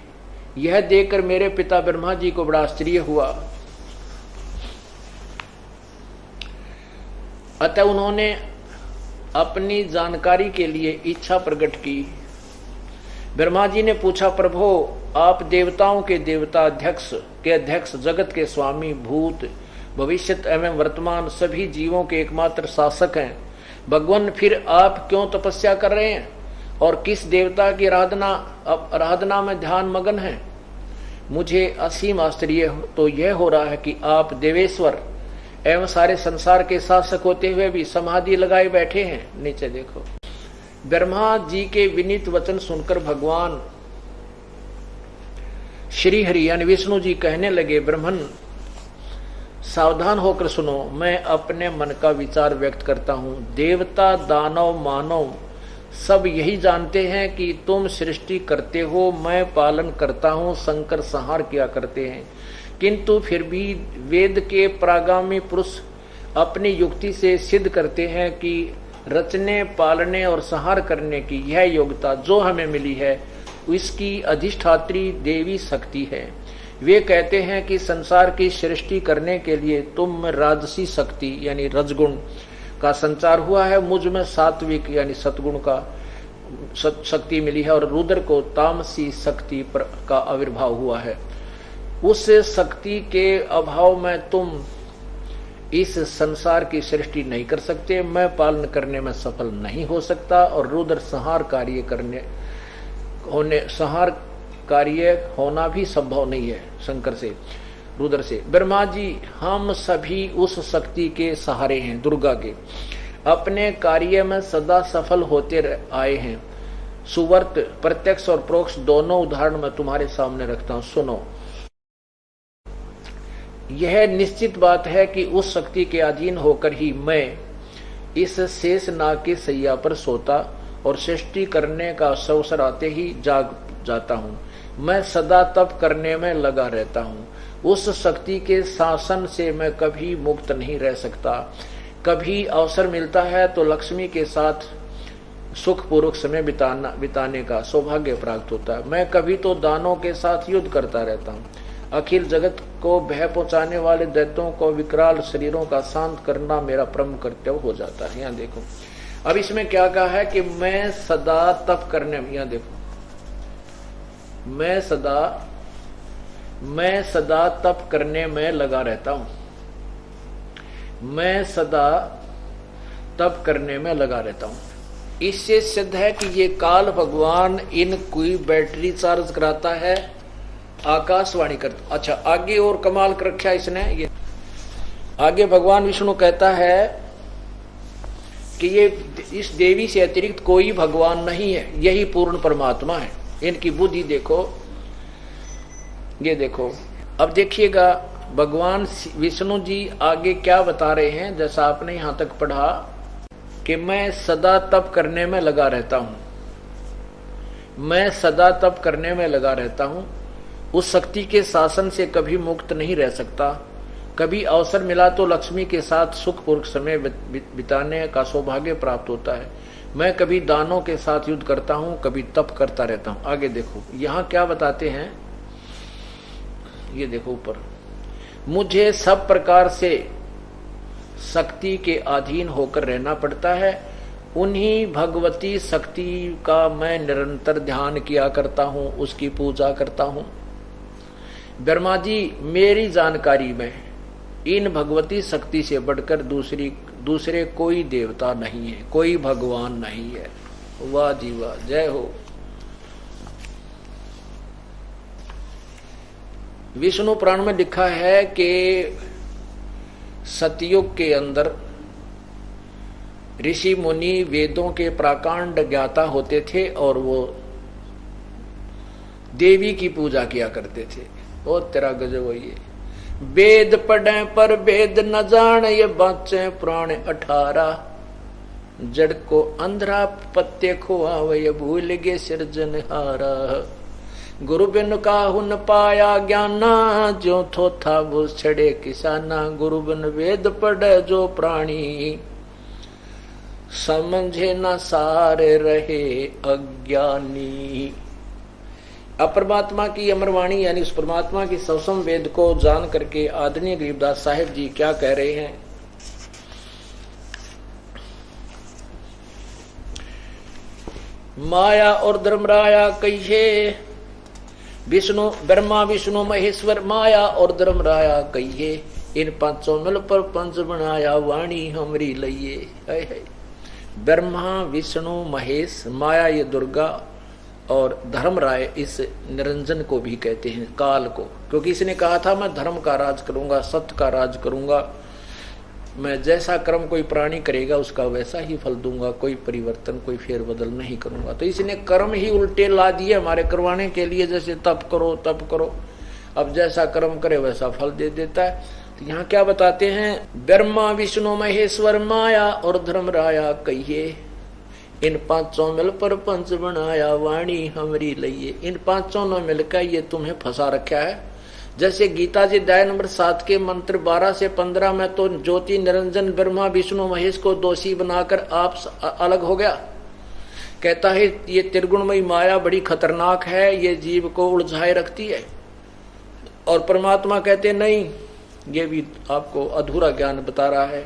यह देखकर मेरे पिता ब्रह्मा जी को बड़ा आश्चर्य हुआ, अतः उन्होंने अपनी जानकारी के लिए इच्छा प्रकट की। ब्रह्मा जी ने पूछा, प्रभो आप देवताओं के देवता, अध्यक्ष के अध्यक्ष, जगत के स्वामी, भूत भविष्यत एवं वर्तमान सभी जीवों के एकमात्र शासक हैं। भगवान फिर आप क्यों तपस्या कर रहे हैं और किस देवता की आराधना में ध्यान मगन है? मुझे असीम आश्चर्य तो यह हो रहा है कि आप देवेश्वर एवं सारे संसार के शासक होते हुए भी समाधि लगाए बैठे हैं। नीचे देखो, ब्रह्मा जी के विनीत वचन सुनकर भगवान श्री हरि यानी विष्णु जी कहने लगे, ब्रह्मन सावधान होकर सुनो, मैं अपने मन का विचार व्यक्त करता हूं। देवता, दानव, मानव सब यही जानते हैं कि तुम सृष्टि करते हो, मैं पालन करता हूं, शंकर संहार किया करते हैं। किंतु फिर भी वेद के प्रागामी पुरुष अपनी युक्ति से सिद्ध करते हैं कि रचने, पालने और संहार करने की यह योग्यता जो हमें मिली है इसकी अधिष्ठात्री देवी शक्ति है। वे कहते हैं कि संसार की सृष्टि करने के लिए तुम में राजसी शक्ति यानी रजगुण का संचार हुआ है, मुझ में सात्विक यानी सतगुण का शक्ति मिली है और रुद्र को तामसी शक्ति का आविर्भाव हुआ है। उस शक्ति के अभाव में तुम इस संसार की सृष्टि नहीं कर सकते, मैं पालन करने में सफल नहीं हो सकता और रुद्र संहार कार्य होना भी संभव नहीं है शंकर से, रुद्र से। ब्रह्मा जी हम सभी उस शक्ति के सहारे हैं, दुर्गा के, अपने कार्य में सदा सफल होते आए हैं। सुवर्त प्रत्यक्ष और प्रोक्ष दोनों उदाहरण मैं तुम्हारे सामने रखता हूं, सुनो। यह निश्चित बात है कि उस शक्ति के अधीन होकर ही मैं इस शेष नाग की सैया पर सोता और सृष्टि करने का अवसर आते ही जाग जाता हूँ। मैं सदा तप करने में लगा रहता हूँ। उस शक्ति के शासन से मैं कभी मुक्त नहीं रह सकता। कभी अवसर मिलता है तो लक्ष्मी के साथ सुखपूर्वक समय बिताने का सौभाग्य प्राप्त होता है। मैं कभी तो दानों के साथ युद्ध करता रहता हूँ। अखिल जगत को भय पहुंचाने वाले दैत्यों को विकराल शरीरों का शांत करना मेरा प्रमुख कर्तव्य हो जाता है। यहाँ देखो, अब इसमें क्या कहा है कि मैं सदा तप करने में, यहाँ देखो, मैं सदा तप करने में लगा रहता हूं। मैं सदा तप करने में लगा रहता हूं। इससे सिद्ध है कि ये काल भगवान इन कोई बैटरी चार्ज कराता है, आकाशवाणी करता। अच्छा, आगे और कमाल कर रखा इसने। ये आगे भगवान विष्णु कहता है कि ये इस देवी से अतिरिक्त कोई भगवान नहीं है, यही पूर्ण परमात्मा है। इनकी बुद्धि देखो, ये देखो। अब देखिएगा भगवान विष्णु जी आगे क्या बता रहे हैं, जैसा आपने यहां तक पढ़ा कि मैं सदा तप करने में लगा रहता हूं। मैं सदा तप करने में लगा रहता हूं। उस शक्ति के शासन से कभी मुक्त नहीं रह सकता। कभी अवसर मिला तो लक्ष्मी के साथ सुखपूर्वक समय बिताने का सौभाग्य प्राप्त होता है। मैं कभी दानों के साथ युद्ध करता हूं, कभी तप करता रहता हूं। आगे देखो यहां क्या बताते हैं, ये देखो ऊपर, मुझे सब प्रकार से शक्ति के अधीन होकर रहना पड़ता है। उन्हीं भगवती शक्ति का मैं निरंतर ध्यान किया करता हूं, उसकी पूजा करता हूं। ब्रह्मा जी मेरी जानकारी में इन भगवती शक्ति से बढ़कर दूसरे कोई देवता नहीं है, कोई भगवान नहीं है। वाह जी वाह, जय हो। विष्णु पुराण में लिखा है कि सतयुग के अंदर ऋषि मुनि वेदों के प्राकांड ज्ञाता होते थे और वो देवी की पूजा किया करते थे। ओ तेरा गजब ये, वेद पढ़े पर वेद न जान, ये बाचे पुराने 18। जड़ को अंधरा पत्ते खुआवे, ये भूल गे सिरजनहारा। गुरु बिन काहू न पाया ज्ञाना, जो थोथा वो छड़े किसाना। गुरु बिन वेद पढ़े जो प्राणी, समझे न सारे रहे अज्ञानी। अब परमात्मा की अमरवाणी यानी उस परमात्मा की सवसम वेद को जान करके आदरणीय गरीबदास साहिब जी क्या कह रहे हैं। माया और धर्मराया कहिए, विष्णु ब्रह्मा विष्णु महेश्वर माया और धर्मराया कहिए। इन पांचों मिल पर पंच बनाया वाणी हमरी लइए। ब्रह्मा विष्णु महेश माया ये दुर्गा और धर्मराय इस निरंजन को भी कहते हैं, काल को, क्योंकि इसने कहा था मैं धर्म का राज करूंगा, सत्य का राज करूंगा, मैं जैसा कर्म कोई प्राणी करेगा उसका वैसा ही फल दूंगा, कोई परिवर्तन कोई फेरबदल नहीं करूंगा। तो इसने कर्म ही उल्टे ला दिए हमारे करवाने के लिए, जैसे तप करो, अब जैसा कर्म करे वैसा फल दे देता है। तो यहाँ क्या बताते हैं, ब्रह्मा विष्णु महेश्वर माया और धर्मराया कहिए, इन पांचों मिल पर पंच बनाया वाणी हमरी लइए। इन पांचों ने मिलकर ये तुम्हें फंसा रखा है। जैसे गीता जी अध्याय नंबर 7 के मंत्र 12 से 15 में तो ज्योति निरंजन ब्रह्मा विष्णु महेश को दोषी बनाकर आप अलग हो गया, कहता है ये त्रिगुणमयी माया बड़ी खतरनाक है, ये जीव को उलझाए रखती है। और परमात्मा कहते नहीं, ये भी आपको अधूरा ज्ञान बता रहा है,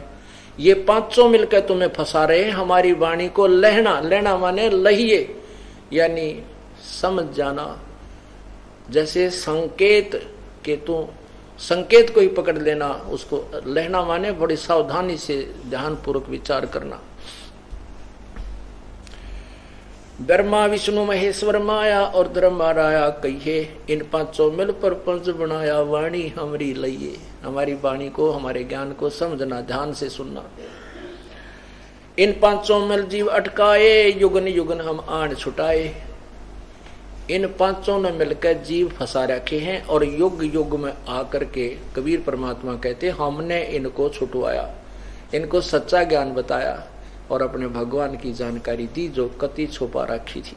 ये पांचों मिलकर तुम्हें फंसा रहे हैं। हमारी वाणी को लेना माने लहिए, यानी समझ जाना। जैसे संकेत के तू संकेत को ही पकड़ लेना, उसको लेना माने बड़ी सावधानी से ध्यान पूर्वक विचार करना। ब्रह्मा विष्णु महेश्वर माया और धर्मराया कहिए, इन पांचों मिल पर पंच बनाया वाणी हमरी लइए। हमारी वाणी को हमारे ज्ञान को समझना, ध्यान से सुनना। इन पांचों मिल जीव अटकाए, युगन युगन हम आन छुटाए। इन पांचों ने मिलकर जीव फंसा रखे हैं और युग युग में आकर के कबीर परमात्मा कहते हमने इनको छुटवाया, इनको सच्चा ज्ञान बताया और अपने भगवान की जानकारी दी जो कति छुपा रखी थी।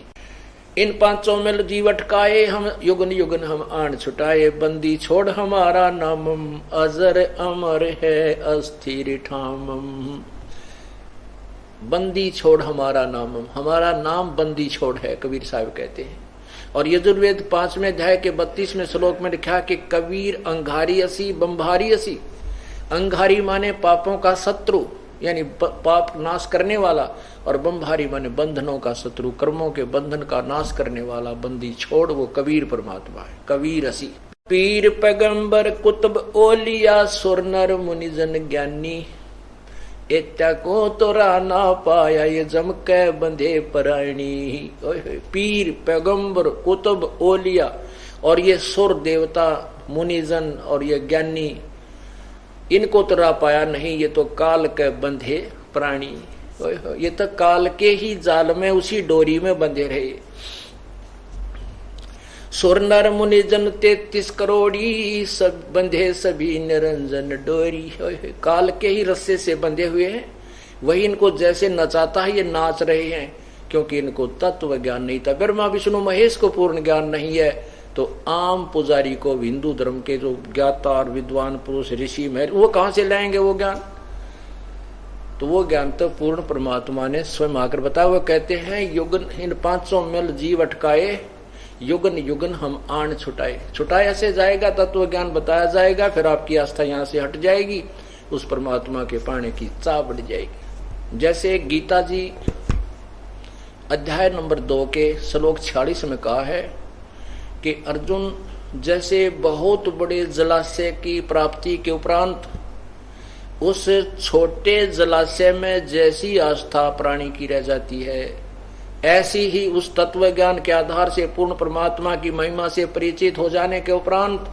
इन पांचों मिल जीव अटकाए, हम युगन युगन हम आन छुटाए। बंदी छोड़ हमारा नामम, अजर अमर है अस्थिर ठामम। बंदी छोड़ हमारा नामम, हमारा नाम बंदी छोड़ है, कबीर साहब कहते हैं। और यजुर्वेद 5वें अध्याय के 32वें श्लोक में लिखा कि कबीर अंगारी असी बंभारी असी। अंगारी माने पापों का शत्रु, यानी पाप नाश करने वाला, और बंभारी माने बंधनों का शत्रु, कर्मों के बंधन का नाश करने वाला। बंदी छोड़ वो कबीर परमात्मा है, कबीर असी। पीर पैगंबर कुतुब ओलिया सुर नर मुनिजन ज्ञानी, एत्या को तोरा ना पाया ये जम के बंधे परायणी। पीर पैगंबर कुतुब ओलिया और ये सुर देवता मुनिजन और ये ज्ञानी, इनको तोरा पाया नहीं, ये तो काल के बंधे प्राणी। ये तो काल के ही जाल में उसी डोरी में बंधे रहे। सुर नर मुनि जन 33 करोड़ी, सब बंधे सभी निरंजन डोरी। काल के ही रस्से से बंधे हुए हैं, वही इनको जैसे नचाता है ये नाच रहे हैं, क्योंकि इनको तत्व ज्ञान नहीं था। ब्रह्मा विष्णु महेश को पूर्ण ज्ञान नहीं है, तो आम पुजारी को, हिंदू धर्म के जो ज्ञाता और विद्वान पुरुष ऋषि महर्षि, वो कहां से लाएंगे वो ज्ञान? तो वो ज्ञान तो पूर्ण परमात्मा ने स्वयं आकर बताया। वो कहते हैं युगन इन पांचों मिल जीव अटकाए, युगन युगन हम आन छुटाए। छुटाया से जाएगा, तत्व ज्ञान बताया जाएगा, फिर आपकी आस्था यहां से हट जाएगी, उस परमात्मा के पाने की चाह बढ़ जाएगी। जैसे गीता जी अध्याय नंबर 2 के श्लोक 46 में कहा है कि अर्जुन, जैसे बहुत बड़े जलाशय की प्राप्ति के उपरांत उस छोटे जलाशय में जैसी आस्था प्राणी की रह जाती है, ऐसी ही उस तत्व ज्ञान के आधार से पूर्ण परमात्मा की महिमा से परिचित हो जाने के उपरांत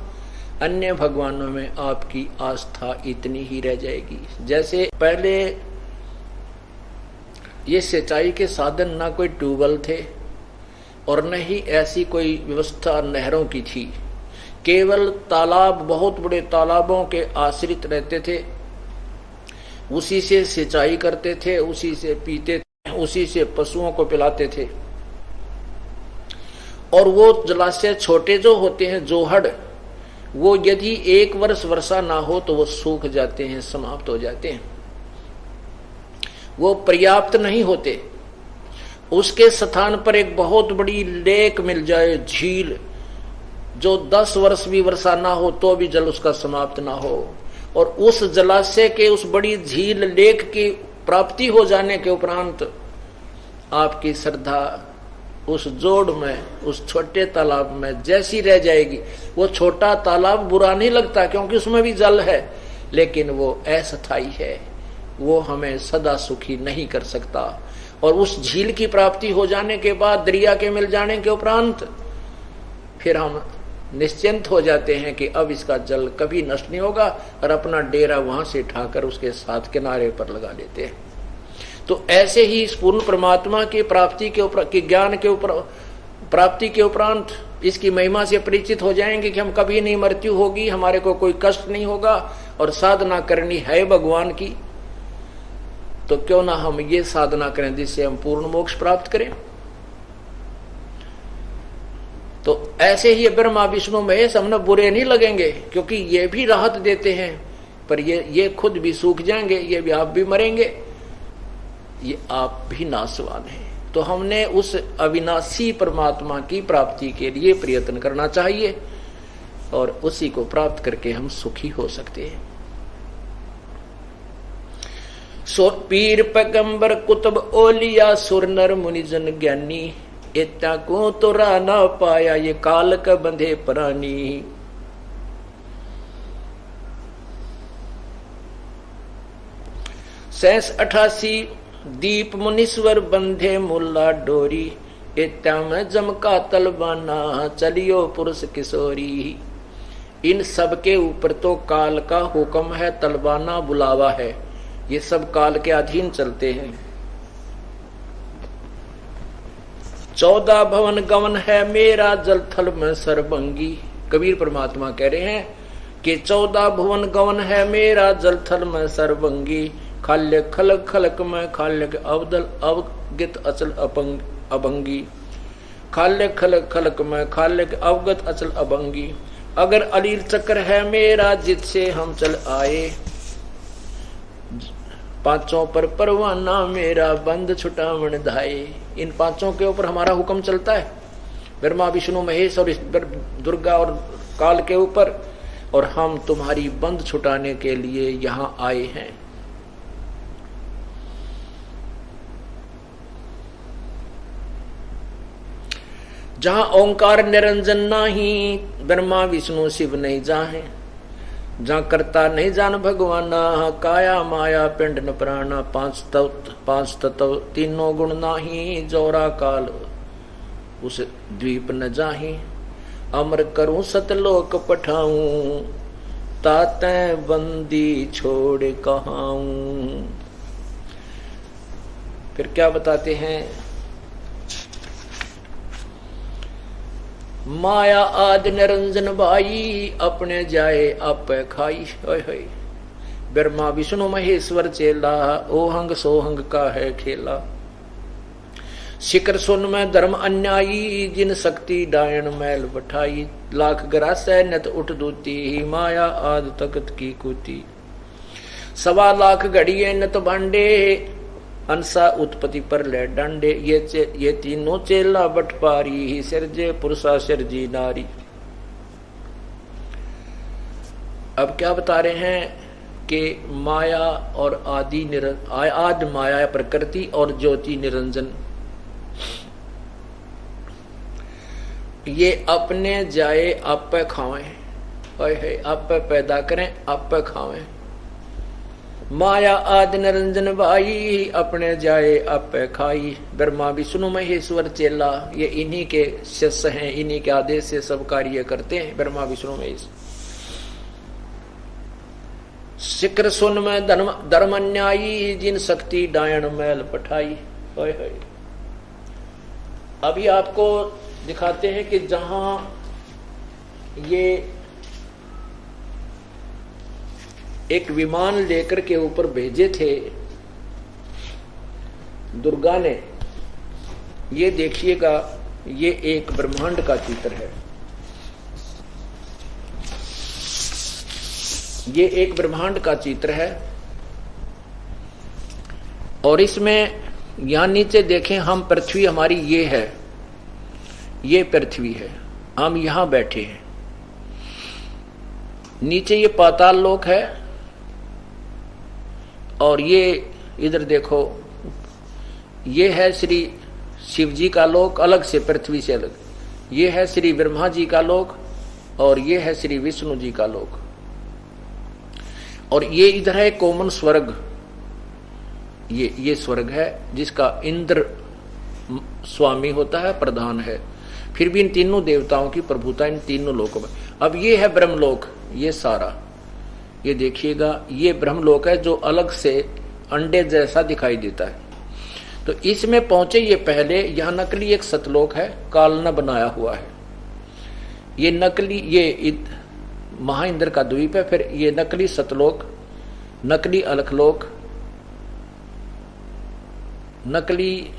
अन्य भगवानों में आपकी आस्था इतनी ही रह जाएगी। जैसे पहले ये सिंचाई के साधन ना कोई ट्यूबवेल थे और न ही ऐसी कोई व्यवस्था नहरों की थी, केवल तालाब, बहुत बड़े तालाबों के आश्रित रहते थे, उसी से सिंचाई करते थे, उसी से पीते थे, उसी से पशुओं को पिलाते थे। और वो जलाशय छोटे जो होते हैं, जोहड़, वो यदि 1 वर्ष वर्षा ना हो तो वो सूख जाते हैं, समाप्त हो जाते हैं, वो पर्याप्त नहीं होते। उसके स्थान पर एक बहुत बड़ी लेक मिल जाए, झील, जो 10 वर्ष भी वर्षा ना हो तो भी जल उसका समाप्त ना हो, और उस जलाशय के, उस बड़ी झील लेक की प्राप्ति हो जाने के उपरांत आपकी श्रद्धा उस जोड़ में, उस छोटे तालाब में जैसी रह जाएगी। वो छोटा तालाब बुरा नहीं लगता क्योंकि उसमें भी जल है, लेकिन वो अस्थायी है, वो हमें सदा सुखी नहीं कर सकता। और उस झील की प्राप्ति हो जाने के बाद, दरिया के मिल जाने के उपरांत, फिर हम निश्चिंत हो जाते हैं कि अब इसका जल कभी नष्ट नहीं होगा, और अपना डेरा वहां से उठाकर उसके साथ किनारे पर लगा लेते हैं। तो ऐसे ही इस पूर्ण परमात्मा की प्राप्ति के ज्ञान के ऊपर प्राप्ति के उपरांत इसकी महिमा से परिचित हो जाएंगे कि हम कभी नहीं मृत्यु होगी, हमारे को कोई कष्ट नहीं होगा, और साधना करनी है भगवान की, तो क्यों ना हम ये साधना करें जिससे हम पूर्ण मोक्ष प्राप्त करें। तो ऐसे ही ब्रह्मा विष्णु महेश हमने बुरे नहीं लगेंगे, क्योंकि ये भी राहत देते हैं, पर ये खुद भी सूख जाएंगे, ये भी आप भी मरेंगे, ये आप भी नाशवान हैं। तो हमने उस अविनाशी परमात्मा की प्राप्ति के लिए प्रयत्न करना चाहिए, और उसी को प्राप्त करके हम सुखी हो सकते हैं। सो पीर पैगंबर कुतुब ओलिया सुर नर मुनिजन ज्ञानी, इतना को तो रा ना पाया ये काल का बंधे प्राणी। सैंस 88 दीप मुनीश्वर बंधे मुल्ला डोरी, इत्या में जमका तलबाना चलियो पुरुष किशोरी। इन सब के ऊपर तो काल का हुक्म है, तलबाना बुलावा है, ये सब काल के अधीन चलते हैं। 14 भवन गवन है मेरा जल थल में सरबंगी। कबीर परमात्मा कह रहे हैं कि 14 भुवन गवन है मेरा जल थल में सरबंगी, खाल्य खलक खलक में खाल्य अवदल अवगत अचल अभंगी। खाल्य खलक खलक में खाल्य अवगत अचल अभंगी। अगर अलील चक्र है मेरा जिससे हम चल आए, पांचों पर परवाना मेरा बंद छुटावन धाये। इन पांचों के ऊपर हमारा हुक्म चलता है, ब्रह्मा विष्णु महेश और दुर्गा और काल के ऊपर, और हम तुम्हारी बंद छुटाने के लिए यहां आए हैं। जहां ओंकार निरंजन नाही, ब्रह्मा विष्णु शिव नहीं जाहे। जहां करता नहीं जान भगवाना, काया माया पिंड न प्राणा। पांच तत्व तीनों गुण नाही, जोरा काल उस द्वीप न जाही। अमर करूं सतलोक पठाऊं, ताते बंदी छोड़ कहाऊं। फिर क्या बताते हैं, माया आद निरंजन भाई, अपने जाए आप खाई। ब्रह्मा विष्णु महेश्वर चेला, ओहंग सोहंग का है खेला। शिकर सुन में धर्म अन्यायी, जिन शक्ति डायन मैल बठाई। लाख ग्रासै नत उठ दूती, माया आद तकत की कूती। 1.25 लाख घड़िए नत भांडे, अंसा उत्पत्ति पर ले डांडे। ये तीनों चेला बटपारी, ही सिरजे पुरुषा सिरजी नारी। अब क्या बता रहे हैं कि माया और आदि माया प्रकृति और ज्योति निरंजन, ये अपने जाए आप पे खावें। आप पे पैदा करें, आप पे खावें। माया आदि निरंजन भाई, अपने जाए आप खाई। ब्रह्मा विष्णु महेश्वर चेला, ये इन्हीं के शिष्य हैं, इन्हीं के आदेश से सब कार्य करते हैं ब्रह्मा विष्णु महेश। शिखर सुन में धर्म अन्यायी, जिन शक्ति डायन मैल पठाई। अभी आपको दिखाते हैं कि जहां ये एक विमान लेकर के ऊपर भेजे थे दुर्गा ने, ये देखिएगा, ये एक ब्रह्मांड का चित्र है। ये एक ब्रह्मांड का चित्र है, और इसमें यहां नीचे देखें, हम पृथ्वी हमारी ये है, ये पृथ्वी है, हम यहां बैठे हैं। नीचे ये पाताल लोक है, और ये इधर देखो, ये है श्री शिव जी का लोक, अलग से पृथ्वी से अलग। ये है श्री ब्रह्मा जी का लोक, और ये है श्री विष्णु जी का लोक। और ये इधर है कॉमन स्वर्ग, ये स्वर्ग है जिसका इंद्र स्वामी होता है, प्रधान है। फिर भी इन तीनों देवताओं की प्रभुता इन तीनों लोकों में। अब ये है ब्रह्मलोक, ये सारा, ये देखिएगा, ये ब्रह्मलोक है जो अलग से अंडे जैसा दिखाई देता है। तो इसमें पहुंचे ये पहले, यहां नकली एक सतलोक है, काल ने बनाया हुआ है। ये नकली, ये महाइंद्र का द्वीप है। फिर ये नकली सतलोक, नकली अलखलोक, नकली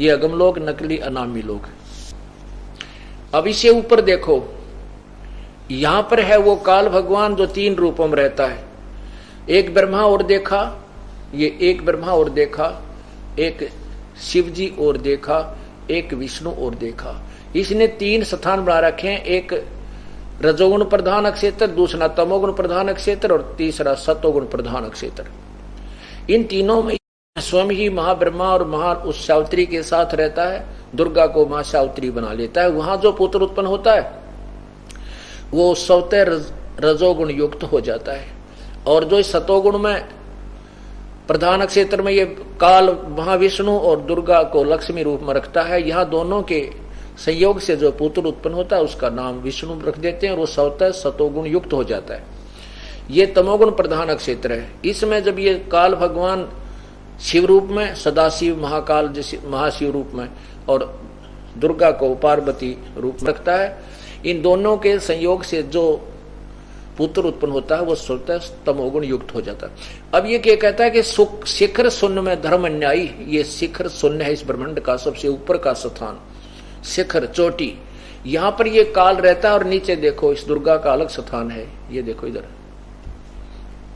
ये अगमलोक, नकली अनामी लोक। अब इसे ऊपर देखो, यहां पर है वो काल भगवान जो 3 रूपों में रहता है। एक ब्रह्मा और देखा, ये एक ब्रह्मा और देखा, एक शिव जी और देखा, एक विष्णु और देखा। इसने 3 स्थान बना रखे हैं, एक रजोगुण प्रधान क्षेत्र, दूसरा तमोगुण प्रधान क्षेत्र और तीसरा सतोगुण प्रधान क्षेत्र। इन तीनों में स्वयं ही महाब्रह्मा और महा उस सावित्री के साथ रहता है, दुर्गा को महासावित्री बना लेता है। वहां जो पुत्र उत्पन्न होता है वो स्वतः रजोगुण युक्त हो जाता है। और जो सतोगुण में प्रधान क्षेत्र में ये काल महाविष्णु और दुर्गा को लक्ष्मी रूप में रखता है, यहाँ दोनों के संयोग से जो पुत्र उत्पन्न होता है उसका नाम विष्णु रख देते हैं और वो स्वतः सतोगुण युक्त हो जाता है। ये तमोगुण प्रधान क्षेत्र है। इसमें जब ये काल भगवान शिव रूप में, सदाशिव महाकाल जैसे महाशिव रूप में, और दुर्गा को पार्वती रूप में रखता है, इन दोनों के संयोग से जो पुत्र उत्पन्न होता है वो स्वतः तमोगुण युक्त हो जाता है। अब ये क्या कहता है कि शिखर शून्य में धर्म अन्यायी, ये शिखर शून्य है इस ब्रह्मांड का सबसे ऊपर का स्थान, शिखर चोटी। यहां पर ये काल रहता है और नीचे देखो इस दुर्गा का अलग स्थान है। ये देखो इधर,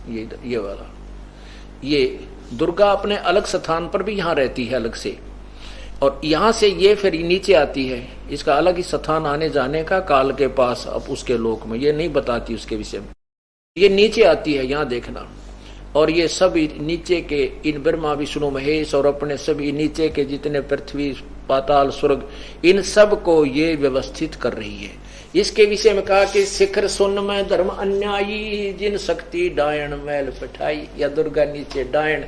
ये इधर, ये वाला, ये दुर्गा अपने अलग स्थान पर भी यहां रहती है अलग से, और यहां से ये फिर नीचे आती है। इसका अलग ही स्थान आने जाने का काल के पास, अब उसके लोक में ये नहीं बताती उसके विषय में। ये नीचे आती है, यहां देखना। और ये सब नीचे के इन ब्रह्मा विष्णु महेश और अपने सभी नीचे के जितने पृथ्वी पाताल स्वर्ग, इन सब को ये व्यवस्थित कर रही है। इसके विषय में कहा कि शिखर सुन में धर्म अन्यायी, जिन शक्ति डायन मैल पठाई। या दुर्गा नीचे डायन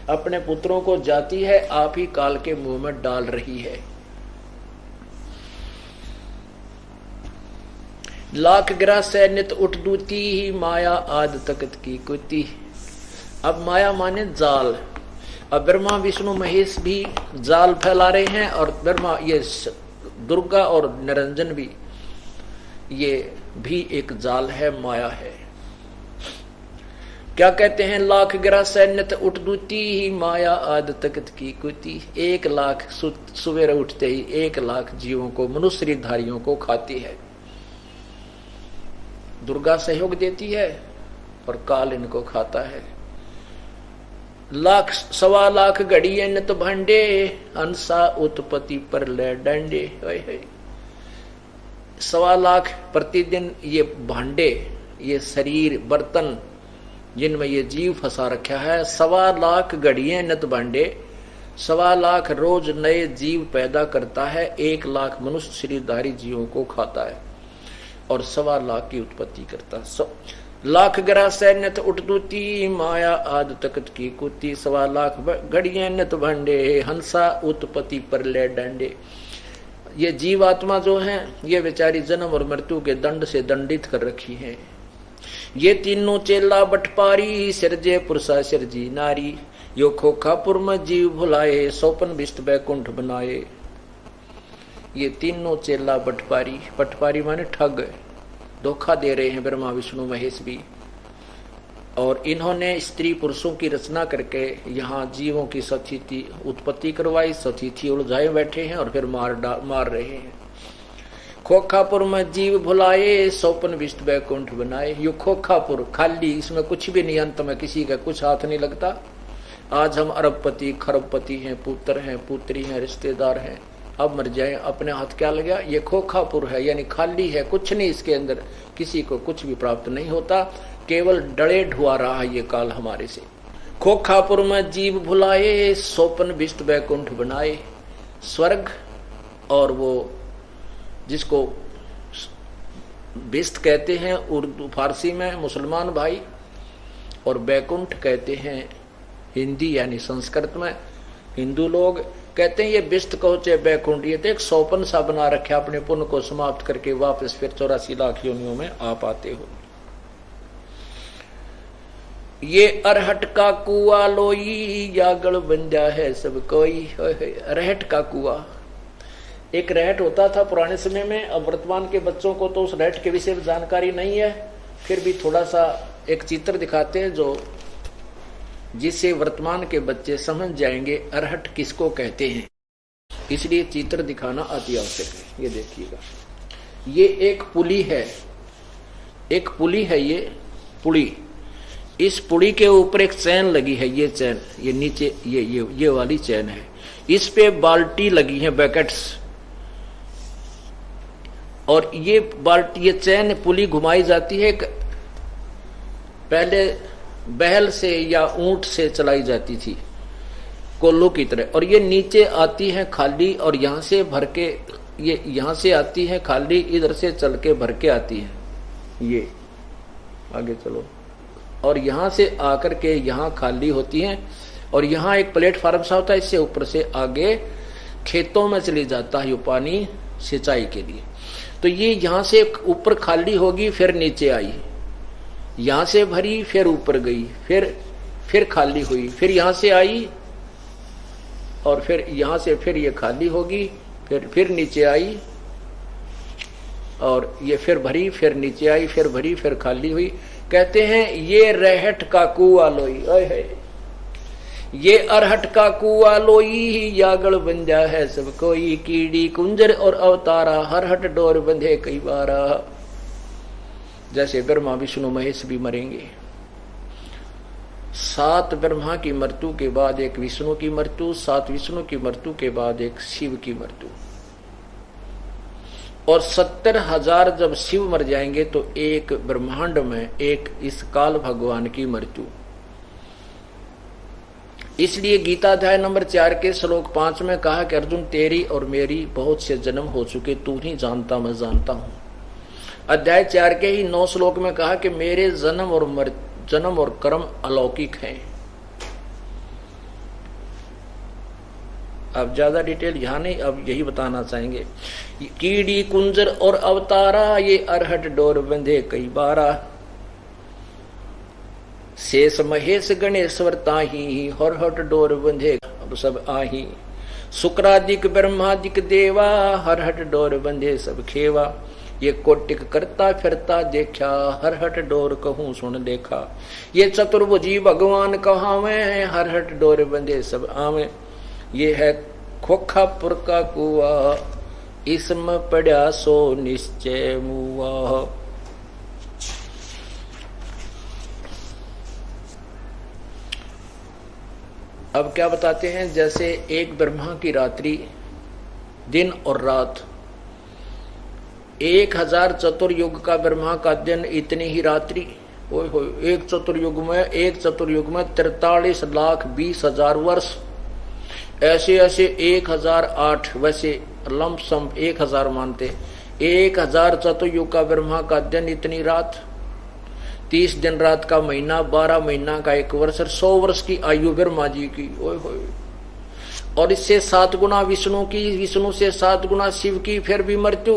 अपने पुत्रों को जाती है, आप ही काल के मुंह में डाल रही है। लाख ग्रह से नित उठ दूती ही, माया आद तकत की कुती। अब माया माने जाल। अब ब्रह्मा विष्णु महेश भी जाल फैला रहे हैं, और ब्रह्मा ये दुर्गा और निरंजन भी, ये भी एक जाल है, माया है। क्या कहते हैं, लाख ग्रह सैन्यत उठ दूती ही, माया आद तकत की कुती। 1 लाख सवेरे उठते ही 1 लाख जीवों को, मनुष्य धारियों को खाती है। दुर्गा सहयोग देती है और काल इनको खाता है। लाख 1.25 लाख घड़ी नत भांडे, अंसा उत्पत्ति पर ले डंडे। 1.25 लाख प्रतिदिन ये भांडे, ये शरीर बर्तन जिनमें ये जीव फंसा रखा है, 1.25 लाख घड़ियां नत भांडे, 1.25 लाख रोज नए जीव पैदा करता है, 1 लाख मनुष्य शरीरधारी जीवों को खाता है और 1.25 लाख की उत्पत्ति करता है। लाख ग्रह सैन्यत उठ दूती, माया आद तकत की कुती। 1.25 लाख घड़ियां नत भांडे, हंसा उत्पत्ति पर ले डंडे। ये जीवात्मा जो है ये बेचारी जन्म और मृत्यु के दंड से दंडित कर रखी है। ये तीनों चेला बटपारी, सिरजे पुरुषा सिरजी नारी। यो खोखापुर में जीव भुलाए, सोपन बिष्ट बैकुंठ बनाए। ये तीनों चेला बटपारी, बटपारी माने ठग, धोखा दे रहे हैं ब्रह्मा विष्णु महेश भी। और इन्होंने स्त्री पुरुषों की रचना करके यहाँ जीवों की सतीथि उत्पत्ति करवाई, सतीथि उलझाए बैठे हैं और फिर मार रहे हैं। खोखापुर में जीव भुलाए, सोपन विष्ट बैकुंठ बनाए। यू खोखापुर खाली, इसमें कुछ भी नहीं, अंत में किसी का कुछ हाथ नहीं लगता। आज हम अरबपति खरबपति हैं, पुत्र हैं, पुत्री हैं, रिश्तेदार हैं, अब मर जाए, अपने हाथ क्या लग गया। ये खोखापुर है, यानी खाली है, कुछ नहीं इसके अंदर, किसी को कुछ भी प्राप्त नहीं होता, केवल डड़े ढुआ रहा है ये काल हमारे से। खोखापुर में जीव भुलाए, सोपन विष्ट बैकुंठ बनाए। स्वर्ग और वो जिसको बिस्त कहते हैं उर्दू फारसी में, मुसलमान भाई और बैकुंठ कहते हैं हिंदी यानी संस्कृत में। हिंदू लोग कहते हैं ये बिस्त कहो चाहे बैकुंठ, ये तो एक सौपन सा बना रखे, अपने पुण्य को समाप्त करके वापस फिर 84 लाख योनियों में आ पाते हो। ये अरहट का कुआ लोई जागल बंजा है सब कोई। अरहट का कुआ, एक रहट होता था पुराने समय में। अब वर्तमान के बच्चों को तो उस रहट के विषय में जानकारी नहीं है, फिर भी थोड़ा सा एक चित्र दिखाते हैं जो जिससे वर्तमान के बच्चे समझ जाएंगे अरहट किसको कहते हैं, इसलिए चित्र दिखाना अति आवश्यक है। ये देखिएगा, ये एक पुली है, एक पुली है, ये पुली। इस पुली के ऊपर एक चैन लगी है, ये चैन, ये नीचे ये वाली चैन है। इस पे बाल्टी लगी है, बैकेट्स, और ये बाल्टी, ये चैन पुली घुमाई जाती है। पहले बैल से या ऊंट से चलाई जाती थी कोल्लू की तरह, और ये नीचे आती है खाली, और यहां से भर के, ये यहां से आती है खाली, इधर से चल के भर के आती है। ये आगे चलो, और यहां से आकर के यहां खाली होती है, और यहां एक प्लेटफार्म सा होता है, इससे ऊपर से आगे खेतों में चली जाता है ये पानी सिंचाई के लिए। तो ये यहां से ऊपर खाली होगी, फिर नीचे आई, यहां से भरी, फिर ऊपर गई, फिर खाली हुई, फिर यहां से आई, और फिर यहां से फिर ये खाली होगी, फिर नीचे आई, और ये फिर भरी, फिर नीचे आई, फिर भरी, फिर खाली हुई। कहते हैं ये रहट का कुआ लोई, है ये अरहट का कुआ लोई यागल बंजा है सब कोई। कीड़ी कुंजर और अवतारा हरहट डोर बंधे कई बारा। जैसे ब्रह्मा विष्णु महेश भी मरेंगे, 7 ब्रह्मा की मृत्यु के बाद एक विष्णु की मृत्यु, 7 विष्णु की मृत्यु के बाद एक शिव की मृत्यु, और 70,000 जब शिव मर जाएंगे तो एक ब्रह्मांड में एक इस काल भगवान की मृत्यु। इसलिए गीता अध्याय नंबर 4 के श्लोक 5 में कहा कि अर्जुन तेरी और मेरी बहुत से जन्म हो चुके, तू नहीं जानता मैं जानता हूं। अध्याय 4 के ही 9 श्लोक में कहा कि मेरे जन्म और कर्म अलौकिक हैं। अब ज्यादा डिटेल यहां नहीं, अब यही बताना चाहेंगे। कीड़ी कुंजर और अवतारा ये अरहट डोर बंधे कई बारा। शेष महेश गणेश्वर ताही हरहट डोर बंधे अब सब आही। शुक्रादिक ब्रह्मादिक देवा हरहट डोर बंधे सब खेवा। ये कोटिक करता फिरता देखा हरहट डोर कहूं सुन देखा। ये चतुर्भुजी भगवान कहावे हरहट डोर बंधे सब आवे। ये है खोखापुर का कुआ इसमें पड़ा सो निश्चय मुआ। अब क्या बताते हैं, जैसे एक ब्रह्मा की रात्रि, दिन और रात, 1000 चतुर्युग का ब्रह्मा का दिन इतनी ही रात्रि। एक चतुर्युग में 43,20,000 वर्ष। ऐसे 1008, वैसे लमसम 1000 मानते। 1000 चतुर्युग का ब्रह्मा का दिन इतनी रात, 30 दिन रात का महीना, 12 महीना का 1 वर्ष, 100 वर्ष की आयु ब्रह्मा जी की। और इससे 7 गुना विष्णु की, विष्णु से 7 गुना शिव की, फिर भी मृत्यु।